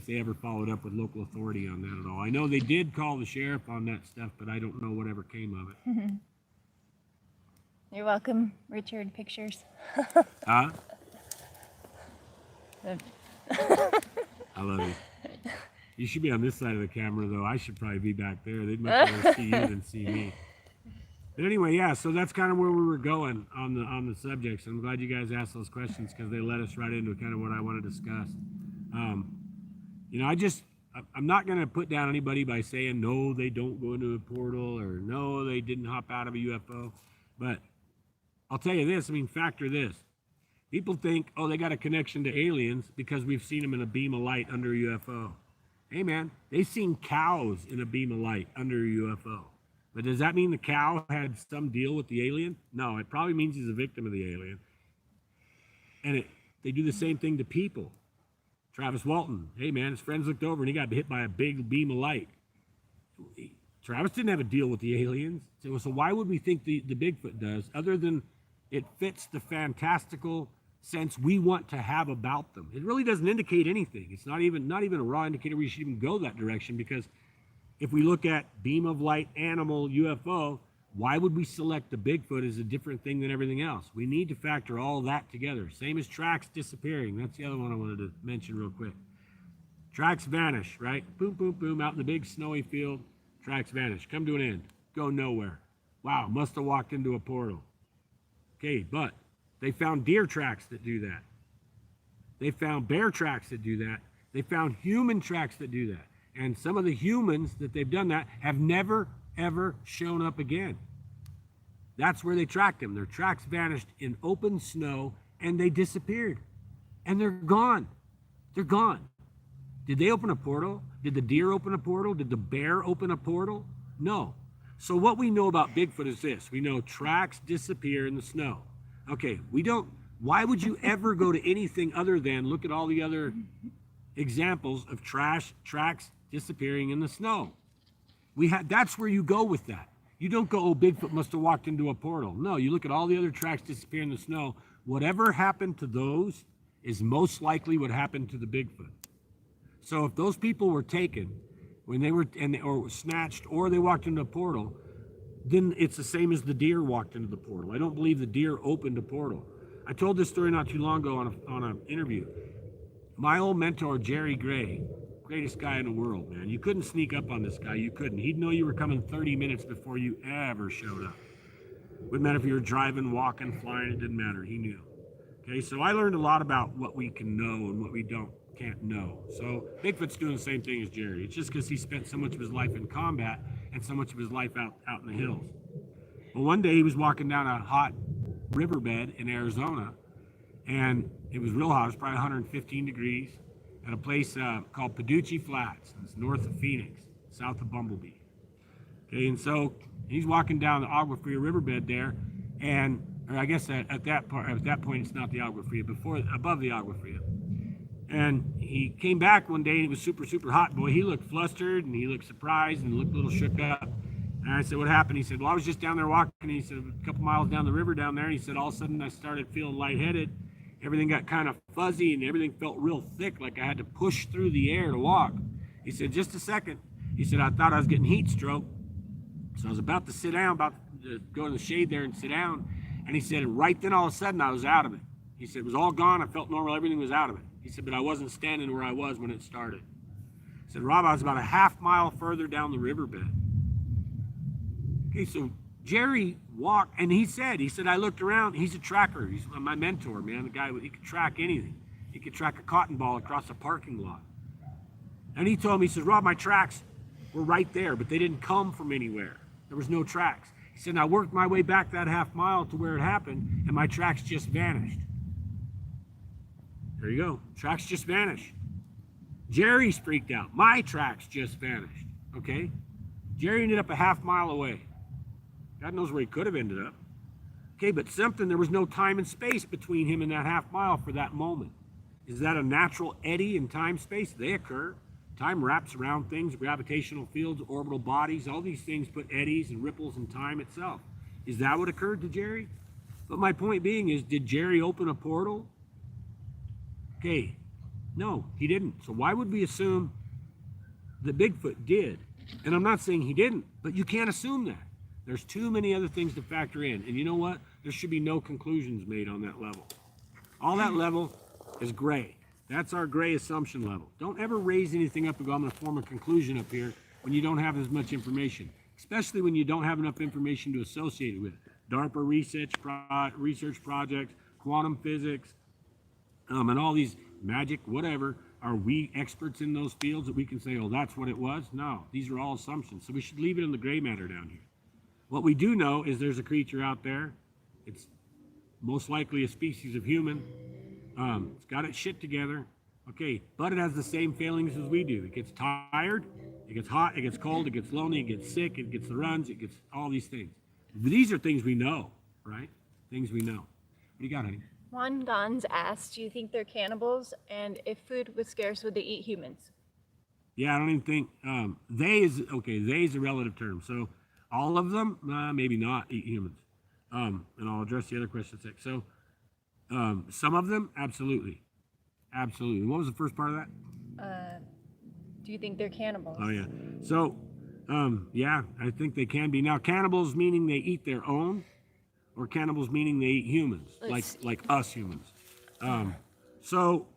they ever followed up with local authority on that at all. I know they did call the sheriff on that stuff, but I don't know whatever came of it. You're welcome, Richard Pictures. Huh? I love you. You should be on this side of the camera, though. I should probably be back there. They'd much rather see you than see me. But anyway, yeah, so that's kind of where we were going on the subjects. I'm glad you guys asked those questions because they led us right into kind of what I want to discuss. You know, I'm not going to put down anybody by saying, no, they don't go into a portal or no, they didn't hop out of a UFO. But I'll tell you this, I mean, factor this. People think, oh, they got a connection to aliens because we've seen them in a beam of light under a UFO. Hey, man, they've seen cows in a beam of light under a UFO. But does that mean the cow had some deal with the alien? No, it probably means he's a victim of the alien. And they do the same thing to people. Travis Walton, hey, man, his friends looked over and he got hit by a big beam of light. Travis didn't have a deal with the aliens. So why would we think the Bigfoot does, other than it fits the fantastical sense we want to have about them? It really doesn't indicate anything. It's not even a raw indicator we should even go that direction, because if we look at beam of light, animal, UFO, why would we select the Bigfoot as a different thing than everything else? We need to factor all that together. Same as tracks disappearing. That's the other one I wanted to mention real quick. Tracks vanish, right? Boom, boom, boom, out in the big snowy field. Tracks vanish. Come to an end. Go nowhere. Wow, must have walked into a portal. Okay, but they found deer tracks that do that. They found bear tracks that do that. They found human tracks that do that. And some of the humans that they've done that have never, ever shown up again. That's where they tracked them. Their tracks vanished in open snow and they disappeared. And they're gone. They're gone. Did they open a portal? Did the deer open a portal? Did the bear open a portal? No. So what we know about Bigfoot is this. We know tracks disappear in the snow. Okay, why would you ever go to anything other than look at all the other examples of tracks disappearing in the snow? That's where you go with that. You don't go, oh, Bigfoot must have walked into a portal. No, you look at all the other tracks disappear in the snow. Whatever happened to those is most likely what happened to the Bigfoot. So if those people were taken when they were or snatched or they walked into a portal, then it's the same as the deer walked into the portal. I don't believe the deer opened a portal. I told this story not too long ago on an interview. My old mentor, Jerry Gray, greatest guy in the world, man. You couldn't sneak up on this guy. You couldn't. He'd know you were coming 30 minutes before you ever showed up. Wouldn't matter if you were driving, walking, flying. It didn't matter. He knew. Okay, so I learned a lot about what we can know and what we can't know. So Bigfoot's doing the same thing as Jerry. It's just because he spent so much of his life in combat and so much of his life out in the hills. Well, one day he was walking down a hot riverbed in Arizona, and it was real hot. It was probably 115 degrees at a place called Paducci Flats. It's north of Phoenix, south of Bumblebee. Okay, and so he's walking down the Agua Fria riverbed there, or I guess at that point it's not the Agua Fria, above the Agua Fria. And he came back one day and it was super, super hot. Boy, he looked flustered and he looked surprised and looked a little shook up. And I said, what happened? He said, well, I was just down there walking. And he said, a couple miles down the river down there. And he said, all of a sudden I started feeling lightheaded. Everything got kind of fuzzy and everything felt real thick, like I had to push through the air to walk. He said, just a second. He said, I thought I was getting heat stroke. So I was about to sit down, about to go in the shade there and sit down. And he said, right then all of a sudden I was out of it. He said, it was all gone. I felt normal. Everything was out of it. He said, but I wasn't standing where I was when it started. He said, Rob, I was about a half mile further down the riverbed. Okay, so Jerry walked, and he said, I looked around. He's a tracker. He's my mentor, man. The guy, he could track anything. He could track a cotton ball across a parking lot. And he told me, he said, Rob, my tracks were right there, but they didn't come from anywhere. There was no tracks. He said, and I worked my way back that half mile to where it happened, and my tracks just vanished. There you go. Tracks just vanished. Jerry's freaked out. My tracks just vanished. Okay? Jerry ended up a half mile away. God knows where he could have ended up. Okay, but there was no time and space between him and that half mile for that moment. Is that a natural eddy in time space? They occur. Time wraps around things, gravitational fields, orbital bodies, all these things put eddies and ripples in time itself. Is that what occurred to Jerry? But my point being is, did Jerry open a portal? Okay, no, he didn't. So why would we assume that Bigfoot did? And I'm not saying he didn't, but you can't assume that. There's too many other things to factor in. And you know what? There should be no conclusions made on that level. All that level is gray. That's our gray assumption level. Don't ever raise anything up and go, I'm going to form a conclusion up here when you don't have as much information, especially when you don't have enough information to associate it with. DARPA research projects, quantum physics, and all these magic, whatever. Are we experts in those fields that we can say, oh, that's what it was? No, these are all assumptions. So we should leave it in the gray matter down here. What we do know is there's a creature out there. It's most likely a species of human. It's got its shit together. Okay, but it has the same failings as we do. It gets tired, it gets hot, it gets cold, it gets lonely, it gets sick, it gets the runs, it gets all these things. These are things we know, right? Things we know. What do you got, honey? Juan Gans asked, do you think they're cannibals? And if food was scarce, would they eat humans? Yeah, I don't even think, they is a relative term. So all of them, maybe not eat humans. And I'll address the other question in a sec. So some of them, absolutely. Absolutely. What was the first part of that? Do you think they're cannibals? Oh, yeah. So, yeah, I think they can be. Now, cannibals meaning they eat their own, or cannibals meaning they eat humans, like us humans. So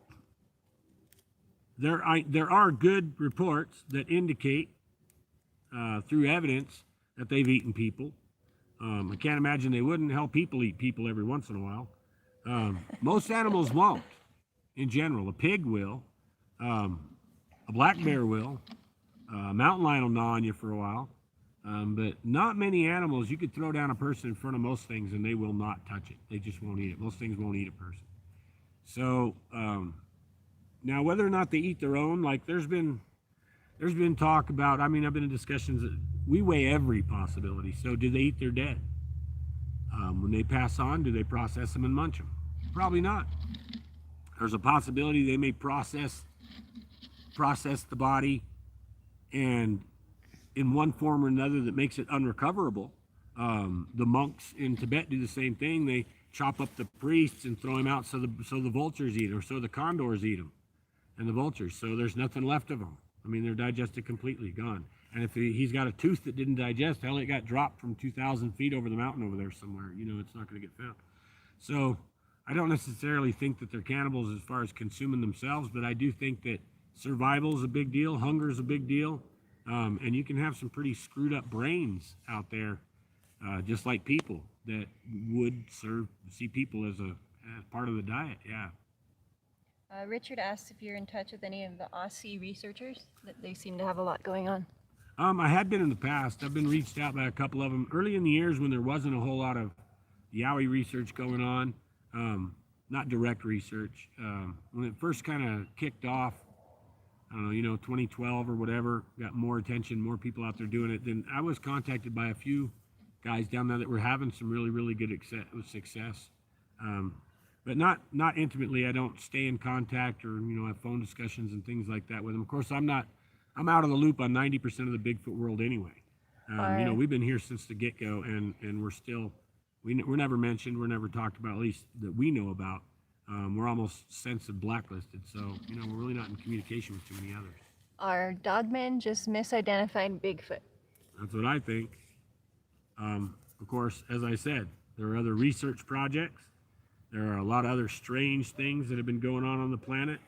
there are good reports that indicate through evidence that they've eaten people. I can't imagine they wouldn't. Hell, people eat people every once in a while. Most animals won't, in general. A pig will. A black bear will. A mountain lion will gnaw on you for a while. But not many animals. You could throw down a person in front of most things and they will not touch it. They just won't eat it. Most things won't eat a person. So Now, whether or not they eat their own, like there's been talk about. I mean, I've been in discussions that we weigh every possibility. So, do they eat their dead? When they pass on, do they process them and munch them? Probably not. There's a possibility they may process the body, and in one form or another that makes it unrecoverable. The monks in Tibet do the same thing. They chop up the priests and throw them out so the vultures eat them, or so the condors eat them, and the vultures. So there's nothing left of them. I mean, they're digested completely, gone. And if he's got a tooth that didn't digest, hell, it got dropped from 2,000 feet over the mountain over there somewhere. You know, it's not going to get found. So I don't necessarily think that they're cannibals as far as consuming themselves, but I do think that survival is a big deal. Hunger is a big deal. And you can have some pretty screwed up brains out there, just like people that would see people as part of the diet. Yeah. Richard asks if you're in touch with any of the Aussie researchers. That they seem to have a lot going on. I had been in the past. I've been reached out by a couple of them early in the years when there wasn't a whole lot of Yowie research going on. Not direct research. When it first kind of kicked off, I don't know, 2012 or whatever, got more attention, more people out there doing it. Then I was contacted by a few guys down there that were having some really, really good success. But not intimately. I don't stay in contact or, have phone discussions and things like that with them. Of course, I'm out of the loop on 90% of the Bigfoot world anyway. We've been here since the get-go, and we're still, we're never mentioned, we're never talked about, at least that we know about. We're almost censored, blacklisted, so we're really not in communication with too many others. Are dogmen just misidentified Bigfoot? That's what I think. Of course, as I said, there are other research projects. There are a lot of other strange things that have been going on the planet.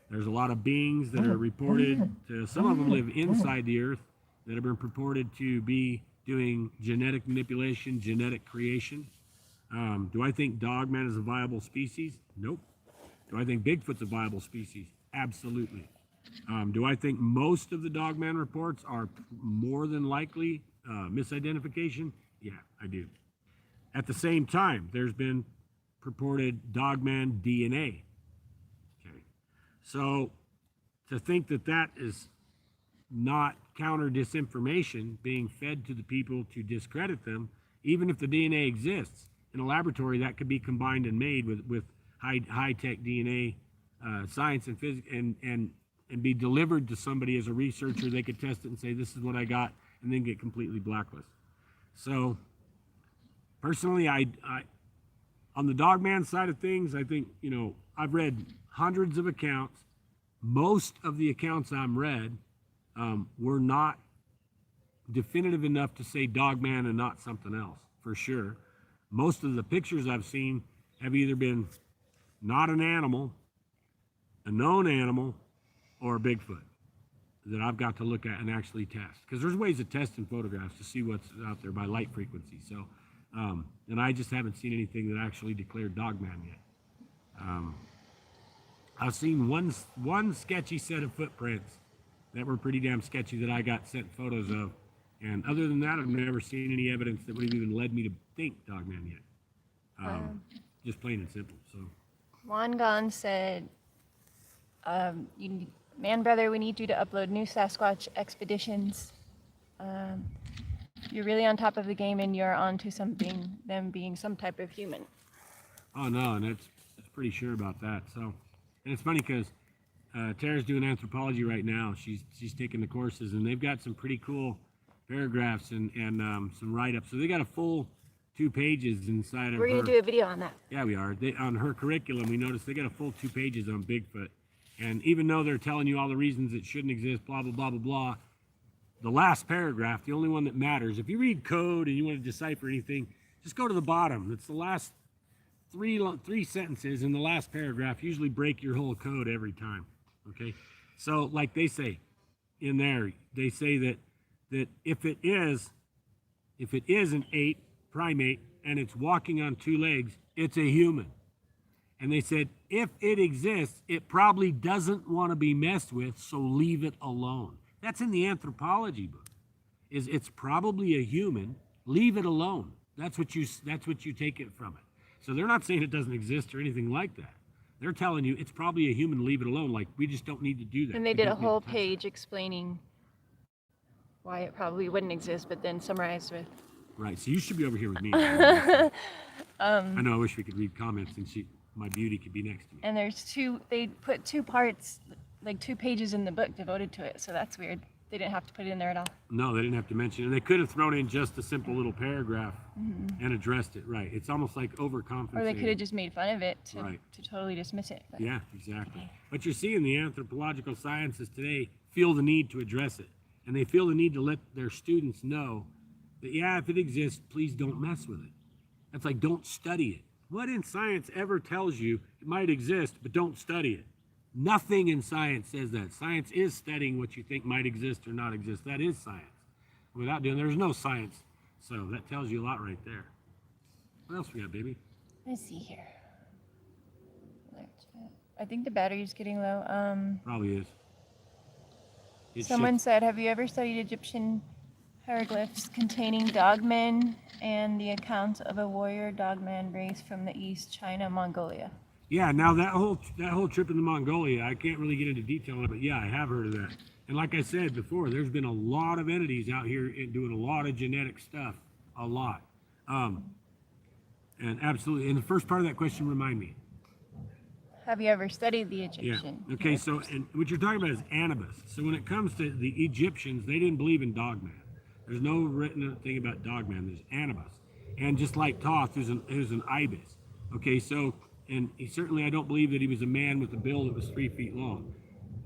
There's a lot of beings that are reported to, some of them live inside the earth, that have been purported to be doing genetic manipulation, genetic creation. Do I think dogman is a viable species? Nope. Do I think Bigfoot's a viable species? Absolutely. Do I think most of the dogman reports are more than likely misidentification? Yeah, I do. At the same time, there's been purported dogman DNA. Okay. So to think that is not counter disinformation being fed to the people to discredit them, even if the DNA exists in a laboratory, that could be combined and made with high-tech DNA science and physics, and be delivered to somebody as a researcher. They could test it and say, this is what I got, and then get completely blacklisted. So personally, I on the dogman side of things, I think, I've read hundreds of accounts. Most of the accounts I'm read were not definitive enough to say dogman and not something else, for sure. Most of the pictures I've seen have either been not an animal, a known animal, or a Bigfoot that I've got to look at and actually test. Because there's ways of testing photographs to see what's out there by light frequency. So, and I just haven't seen anything that actually declared dogman yet. I've seen one sketchy set of footprints that were pretty damn sketchy that I got sent photos of. And other than that, I've never seen any evidence that would have even led me to think dogman yet. Just plain and simple. So, Wangan said, man, brother, we need you to upload new Sasquatch expeditions. You're really on top of the game, and you're onto something, them being some type of human. Oh no, and it's pretty sure about that. So, and it's funny because Tara's doing anthropology right now. She's taking the courses, and they've got some pretty cool paragraphs and some write-ups. So they got a full 2 pages inside of We're going to do a video on that. Yeah, we are. On her curriculum, we noticed they got a full 2 pages on Bigfoot. And even though they're telling you all the reasons it shouldn't exist, blah, blah, blah, blah, blah, the last paragraph, the only one that matters, if you read code and you want to decipher anything, just go to the bottom. It's the last three sentences in the last paragraph usually break your whole code every time, okay? So like they say in there, they say that if it is an ape, primate, and it's walking on 2 legs, it's a human. And they said, if it exists, it probably doesn't want to be messed with, so leave it alone. That's in the anthropology book. It's probably a human, leave it alone. That's what you take it from it. So they're not saying it doesn't exist or anything like that. They're telling you it's probably a human, leave it alone. Like, we just don't need to do that. And they We did a don't need to whole touch page explaining why it probably wouldn't exist, but then summarized with. that. Right, so you should be over here with me. I know, I wish we could read comments and my beauty could be next to me. And they put 2 parts, like 2 pages in the book devoted to it, so that's weird. They didn't have to put it in there at all. No, they didn't have to mention it. And they could have thrown in just a simple little paragraph and addressed it. Right, it's almost like overcompensating. Or they could have just made fun of it to Right. totally dismiss it. But. Yeah, exactly. But you're seeing the anthropological sciences today feel the need to address it. And they feel the need to let their students know that, yeah, if it exists, please don't mess with it. That's like, don't study it. What in science ever tells you it might exist, but don't study it? Nothing in science says that. Science is studying what you think might exist or not exist. That is science. Without doing, there's no science. So that tells you a lot right there. What else we got, baby? Let's see here. I think the battery's getting low. Probably is. Someone said, have you ever studied Egyptian hieroglyphs containing dogmen and the account of a warrior dogman race from the East, China, Mongolia? Yeah, now that whole trip into Mongolia, I can't really get into detail on it, but yeah, I have heard of that. And like I said before, there's been a lot of entities out here doing a lot of genetic stuff, a lot. And absolutely, and the first part of that question, remind me. Have you ever studied the Yeah. Egyptian? Okay, so and what you're talking about is Anubis. So when it comes to the Egyptians, they didn't believe in dogman. There's no written thing about dogman. There's Anubis, and just like Toth, who's an ibis. Okay, so and certainly I don't believe that he was a man with a bill that was 3 feet long.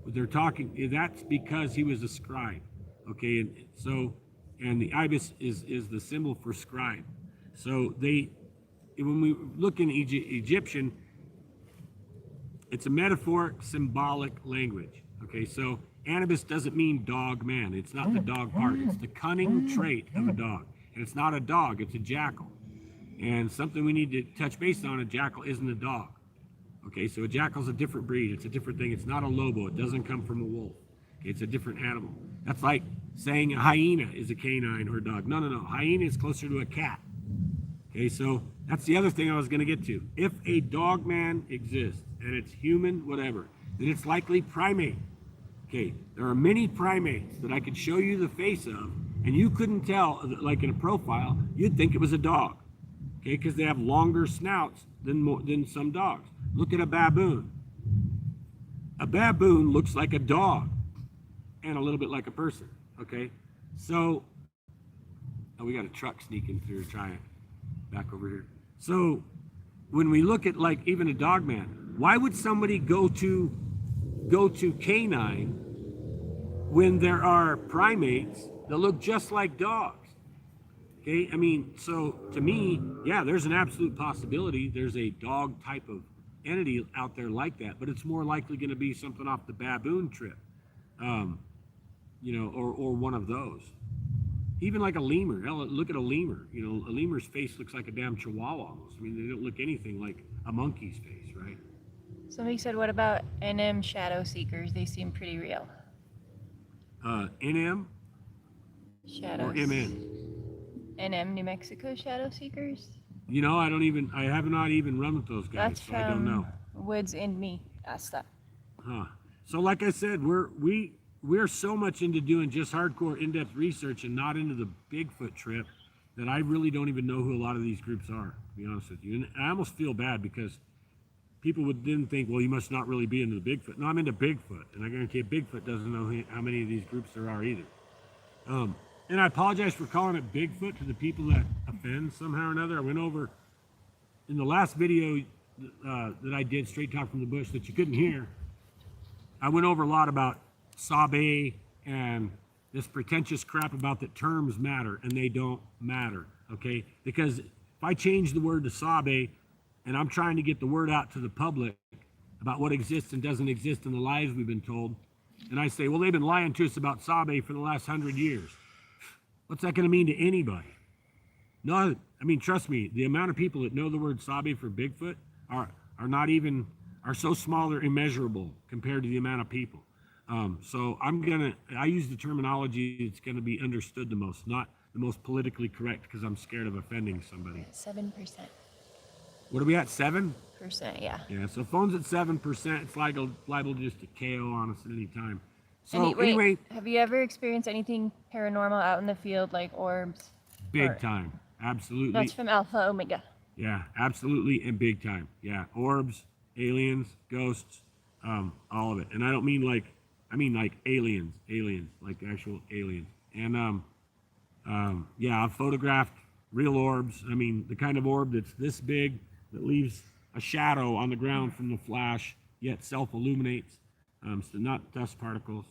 But they're talking. That's because he was a scribe. Okay, and so the ibis is the symbol for scribe. So when we look in Egyptian. It's a metaphoric, symbolic language. Okay, so Anubis doesn't mean dog man. It's not the dog part. It's the cunning trait of a dog. And it's not a dog, it's a jackal. And something we need to touch base on, a jackal isn't a dog. Okay, so a jackal's a different breed. It's a different thing. It's not a lobo. It doesn't come from a wolf. Okay, it's a different animal. That's like saying a hyena is a canine or a dog. No. Hyena is closer to a cat. Okay, so that's the other thing I was going to get to. If a dog man exists, and it's human, whatever, then it's likely primate. Okay, there are many primates that I could show you the face of, and you couldn't tell, like in a profile, you'd think it was a dog. Okay, because they have longer snouts than some dogs. Look at a baboon. A baboon looks like a dog, and a little bit like a person. Okay, so we got a truck sneaking through. Try it. Back over here. So when we look at like even a dog man, why would somebody go to canine when there are primates that look just like dogs? Okay, I mean, so to me, yeah, there's an absolute possibility there's a dog type of entity out there like that, but it's more likely going to be something off the baboon trip, or one of those. Even like a lemur. Hell, look at a lemur. A lemur's face looks like a damn chihuahua almost. I mean, they don't look anything like a monkey's face, right? Somebody said, what about NM shadow seekers? They seem pretty real. NM Shadows. or MN? NM, New Mexico shadow seekers? I have not even run with those guys, That's so I don't know. Woods and me asked that. Huh. So like I said, we're so much into doing just hardcore in-depth research and not into the Bigfoot trip that I really don't even know who a lot of these groups are, to be honest with you. And I almost feel bad because people would then think, well, you must not really be into the Bigfoot. No, I'm into Bigfoot, and I guarantee you Bigfoot doesn't know how many of these groups there are either. And I apologize for calling it Bigfoot to the people that offend somehow or another. I went over in the last video that I did, Straight Talk from the Bush, that you couldn't hear. I went over a lot about Sabe and this pretentious crap about that terms matter, and they don't matter, okay? Because if I change the word to Sabe and I'm trying to get the word out to the public about what exists and doesn't exist in the lies we've been told, and I say, well, they've been lying to us about Sabe for the last 100 years. What's that going to mean to anybody? No, I mean, trust me, the amount of people that know the word Sabe for Bigfoot are so small they're immeasurable compared to the amount of people. So I use the terminology that's going to be understood the most, not the most politically correct, because I'm scared of offending somebody. 7%. What are we at, 7? 7%, yeah. Yeah, so phone's at 7%. It's liable just to KO on us at any time. So Wait, anyway, have you ever experienced anything paranormal out in the field, like orbs? big time. Absolutely. That's from Alpha Omega. Yeah, absolutely, and big time. Yeah, orbs, aliens, ghosts, all of it. And I don't mean like, I mean like aliens, like actual aliens. And yeah, I've photographed real orbs. I mean, the kind of orb that's this big that leaves a shadow on the ground from the flash, yet self-illuminates. So not dust particles.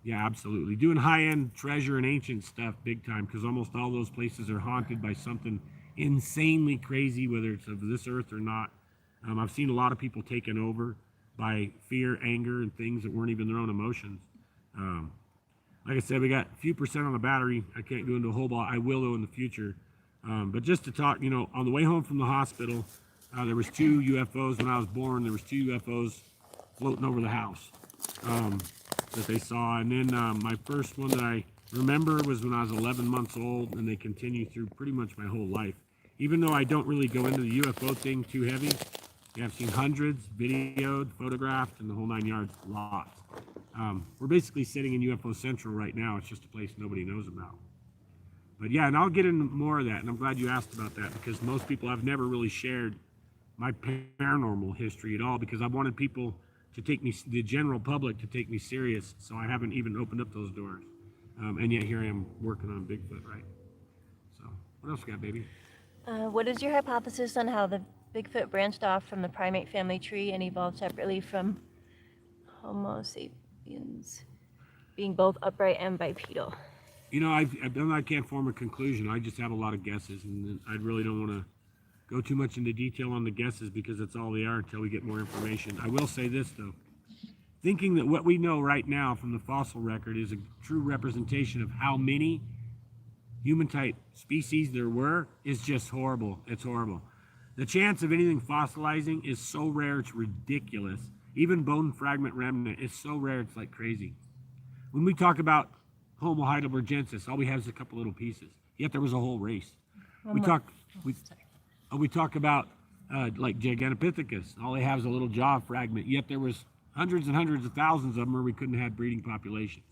Yeah, absolutely. Doing high-end treasure and ancient stuff big time, because almost all those places are haunted by something insanely crazy, whether it's of this earth or not. I've seen a lot of people taken over by fear, anger, and things that weren't even their own emotions. Like I said, we got a few percent on the battery. I can't go into a whole lot. I will, though, in the future. But just to talk, you know, on the way home from the hospital, there was 2 UFOs when I was born. There was 2 UFOs floating over the house that they saw. And then my first one that I remember was when I was 11 months old, and they continue through pretty much my whole life. Even though I don't really go into the UFO thing too heavy, yeah, I've seen hundreds, videoed, photographed, and the whole 9 yards, lots. We're basically sitting in UFO Central right now. It's just a place nobody knows about. But yeah, and I'll get into more of that, and I'm glad you asked about that, because most people, I've never really shared my paranormal history at all, because I wanted people to take me, the general public, to take me serious, so I haven't even opened up those doors. And yet here I am working on Bigfoot, right? So, what else we got, baby? What is your hypothesis on how the Bigfoot branched off from the primate family tree and evolved separately from Homo sapiens, being both upright and bipedal? You know, I can't form a conclusion. I just have a lot of guesses, and I really don't want to go too much into detail on the guesses, because that's all they are until we get more information. I will say this, though. Thinking that what we know right now from the fossil record is a true representation of how many human-type species there were is just horrible. It's horrible. The chance of anything fossilizing is so rare, it's ridiculous. Even bone fragment remnant is so rare, it's like crazy. When we talk about Homo heidelbergensis, all we have is a couple little pieces. Yet there was a whole race. We talk about like Gigantopithecus. All they have is a little jaw fragment. Yet there was hundreds and hundreds of thousands of them where we couldn't have breeding populations.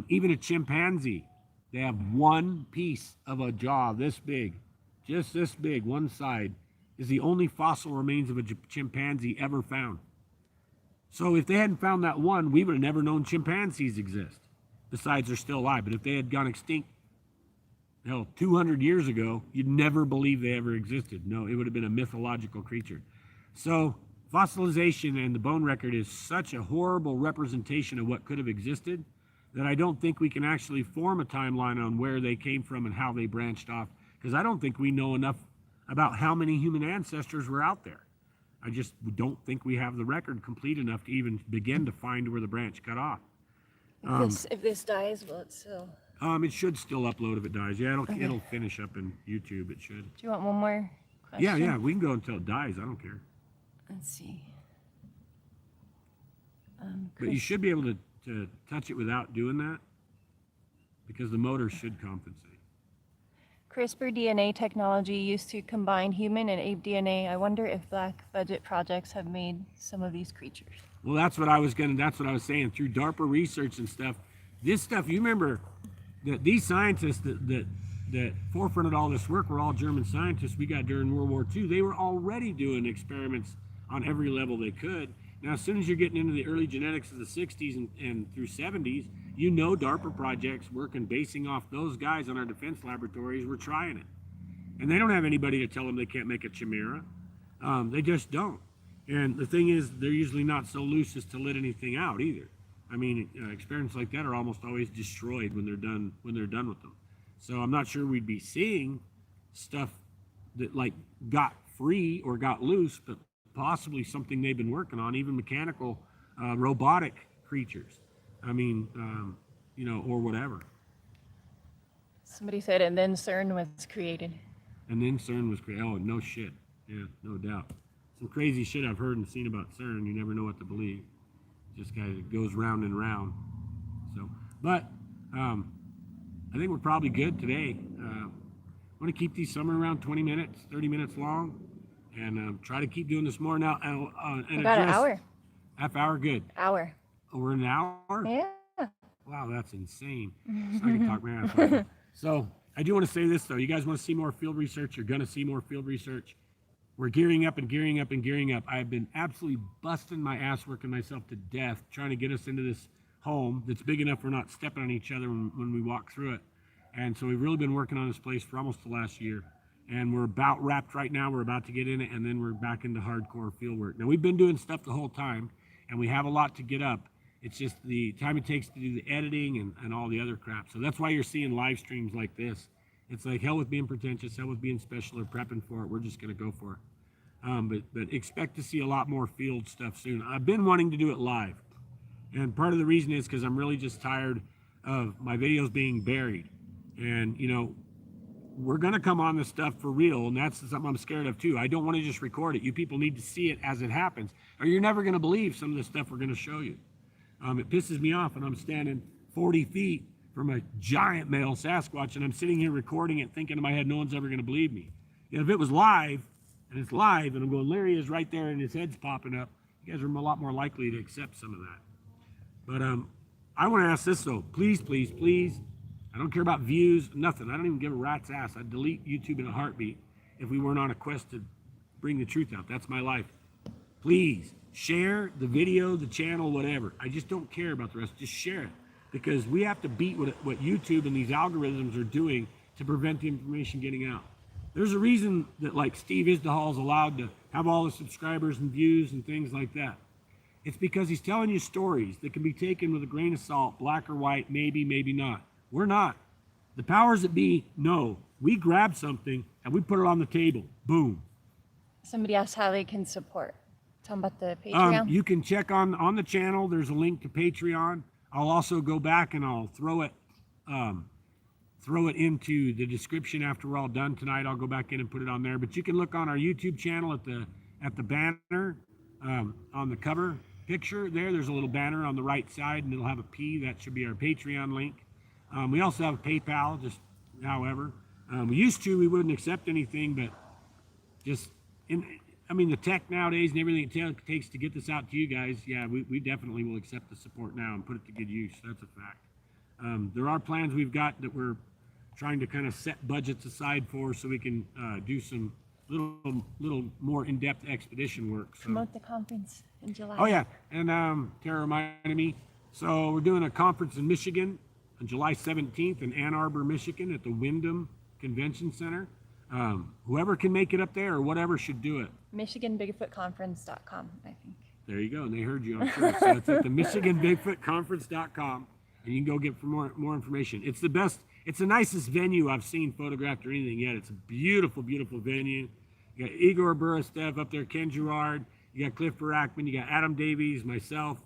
Even a chimpanzee, they have one piece of a jaw this big, just this big, one side, is the only fossil remains of a chimpanzee ever found. So if they hadn't found that one, we would have never known chimpanzees exist. Besides, they're still alive. But if they had gone extinct, 200 years ago, you'd never believe they ever existed. No, it would have been a mythological creature. So fossilization and the bone record is such a horrible representation of what could have existed that I don't think we can actually form a timeline on where they came from and how they branched off, because I don't think we know enough about how many human ancestors were out there. I just don't think we have the record complete enough to even begin to find where the branch cut off. If this dies, will it still? It should still upload if it dies. Yeah, it'll finish up in YouTube. It should. Do you want one more question? Yeah, we can go until it dies. I don't care. Let's see. But you should be able to touch it without doing that, because the motor should compensate. CRISPR DNA technology used to combine human and ape DNA. I wonder if black budget projects have made some of these creatures. Well, that's what I was saying. Through DARPA research and stuff, this stuff, you remember that these scientists that forefronted all this work were all German scientists we got during World War II. They were already doing experiments on every level they could. Now, as soon as you're getting into the early genetics of the 60s and through 70s, you know DARPA projects working, basing off those guys on our defense laboratories were trying it. And they don't have anybody to tell them they can't make a chimera. They just don't. And the thing is, they're usually not so loose as to let anything out either. I mean, experiments like that are almost always destroyed when they're done with them. So I'm not sure we'd be seeing stuff that like got free or got loose, but possibly something they've been working on, even mechanical, robotic creatures. I mean, or whatever. Somebody said, and then CERN was created. And then CERN was created. Oh, no shit. Yeah, no doubt. Some crazy shit I've heard and seen about CERN. You never know what to believe. It just kind of goes round and round. So, but I think we're probably good today. I want to keep these somewhere around 20 minutes, 30 minutes long. and try to keep doing this more now. And About an address- hour. Half hour, good. Hour. Oh, we're in an hour? Yeah. Wow, that's insane. So I can talk math. So I do want to say this though. You guys want to see more field research? You're going to see more field research. We're gearing up and gearing up and gearing up. I've been absolutely busting my ass, working myself to death, trying to get us into this home that's big enough we're not stepping on each other when we walk through it. And so we've really been working on this place for almost the last year. And we're about wrapped right now. We're about to get in it, and then we're back into hardcore field work. Now, we've been doing stuff the whole time, and we have a lot to get up. It's just the time it takes to do the editing and all the other crap. So that's why you're seeing live streams like this. It's like hell with being pretentious, hell with being special or prepping for it. We're just going to go for it. But expect to see a lot more field stuff soon. I've been wanting to do it live. And part of the reason is because I'm really just tired of my videos being buried. And, you know, we're going to come on this stuff for real, and that's something I'm scared of too. I don't want to just record it. You people need to see it as it happens, or you're never going to believe some of the stuff we're going to show you. It pisses me off, and I'm standing 40 feet from a giant male Sasquatch, and I'm sitting here recording it thinking in my head, no one's ever going to believe me. You know, if it was live, and it's live, and I'm going, Larry is right there, and his head's popping up, you guys are a lot more likely to accept some of that. But I want to ask this though, please, please, please. I don't care about views, nothing. I don't even give a rat's ass. I'd delete YouTube in a heartbeat if we weren't on a quest to bring the truth out. That's my life. Please share the video, the channel, whatever. I just don't care about the rest. Just share it, because we have to beat what YouTube and these algorithms are doing to prevent the information getting out. There's a reason that like Steve Isdahall's allowed to have all the subscribers and views and things like that. It's because he's telling you stories that can be taken with a grain of salt, black or white, maybe, maybe not. We're not. The powers that be know. We grab something and we put it on the table. Boom. Somebody asked how they can support. Tell them about the Patreon. You can check on the channel. There's a link to Patreon. I'll also go back and I'll throw it into the description after we're all done tonight. I'll go back in and put it on there. But you can look on our YouTube channel at the banner on the cover picture there. There's a little banner on the right side, and it'll have a P. That should be our Patreon link. We also have PayPal, just however. We wouldn't accept anything, but the tech nowadays and everything it takes to get this out to you guys, yeah, we definitely will accept the support now and put it to good use. That's a fact. There are plans we've got that we're trying to kind of set budgets aside for so we can do some little more in-depth expedition work. So. Promote the conference in July. Oh yeah, and Tara reminded me. So we're doing a conference in Michigan on July 17th in Ann Arbor, Michigan at the Wyndham Convention Center. Whoever can make it up there or whatever should do it. MichiganBigfootConference.com, I think. There you go, and they heard you, I'm sure. So it's at the MichiganBigfootConference.com, and you can go get for more information. It's the best, it's the nicest venue I've seen photographed or anything yet. It's a beautiful, beautiful venue. You got Igor Buristev up there, Ken Gerard, you got Cliff Barackman, you got Adam Davies, myself.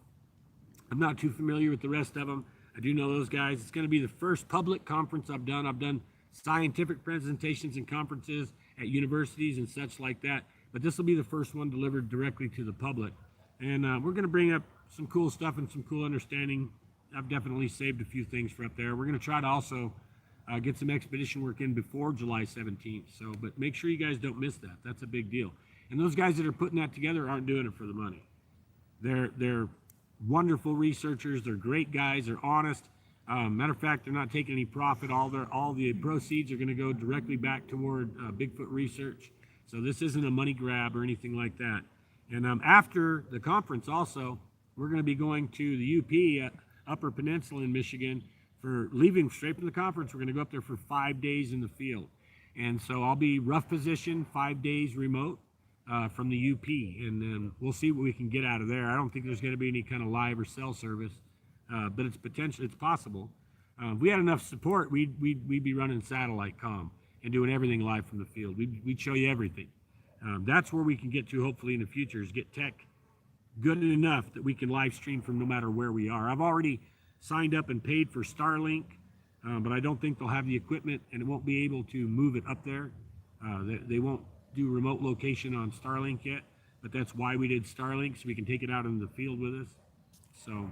I'm not too familiar with the rest of them. I do know those guys. It's going to be the first public conference I've done. I've done scientific presentations and conferences at universities and such like that, but this will be the first one delivered directly to the public. And we're going to bring up some cool stuff and some cool understanding. I've definitely saved a few things for up there. We're going to try to also get some expedition work in before July 17th. So, but make sure you guys don't miss that. That's a big deal. And those guys that are putting that together aren't doing it for the money. They're wonderful researchers. They're great guys. They're honest. Matter of fact, they're not taking any profit. All the proceeds are going to go directly back toward Bigfoot research. So this isn't a money grab or anything like that. And after the conference also, we're going to be going to the UP at Upper Peninsula in Michigan for leaving straight from the conference. We're going to go up there for 5 days in the field. And so I'll be rough position, 5 days remote from the UP. And then we'll see what we can get out of there. I don't think there's going to be any kind of live or cell service. But it's possible. If we had enough support, we'd be running satellite comm and doing everything live from the field. We'd show you everything. That's where we can get to hopefully in the future, is get tech good enough that we can live stream from no matter where we are. I've already signed up and paid for Starlink, but I don't think they'll have the equipment and it won't be able to move it up there. They won't do remote location on Starlink yet, but that's why we did Starlink, so we can take it out in the field with us. So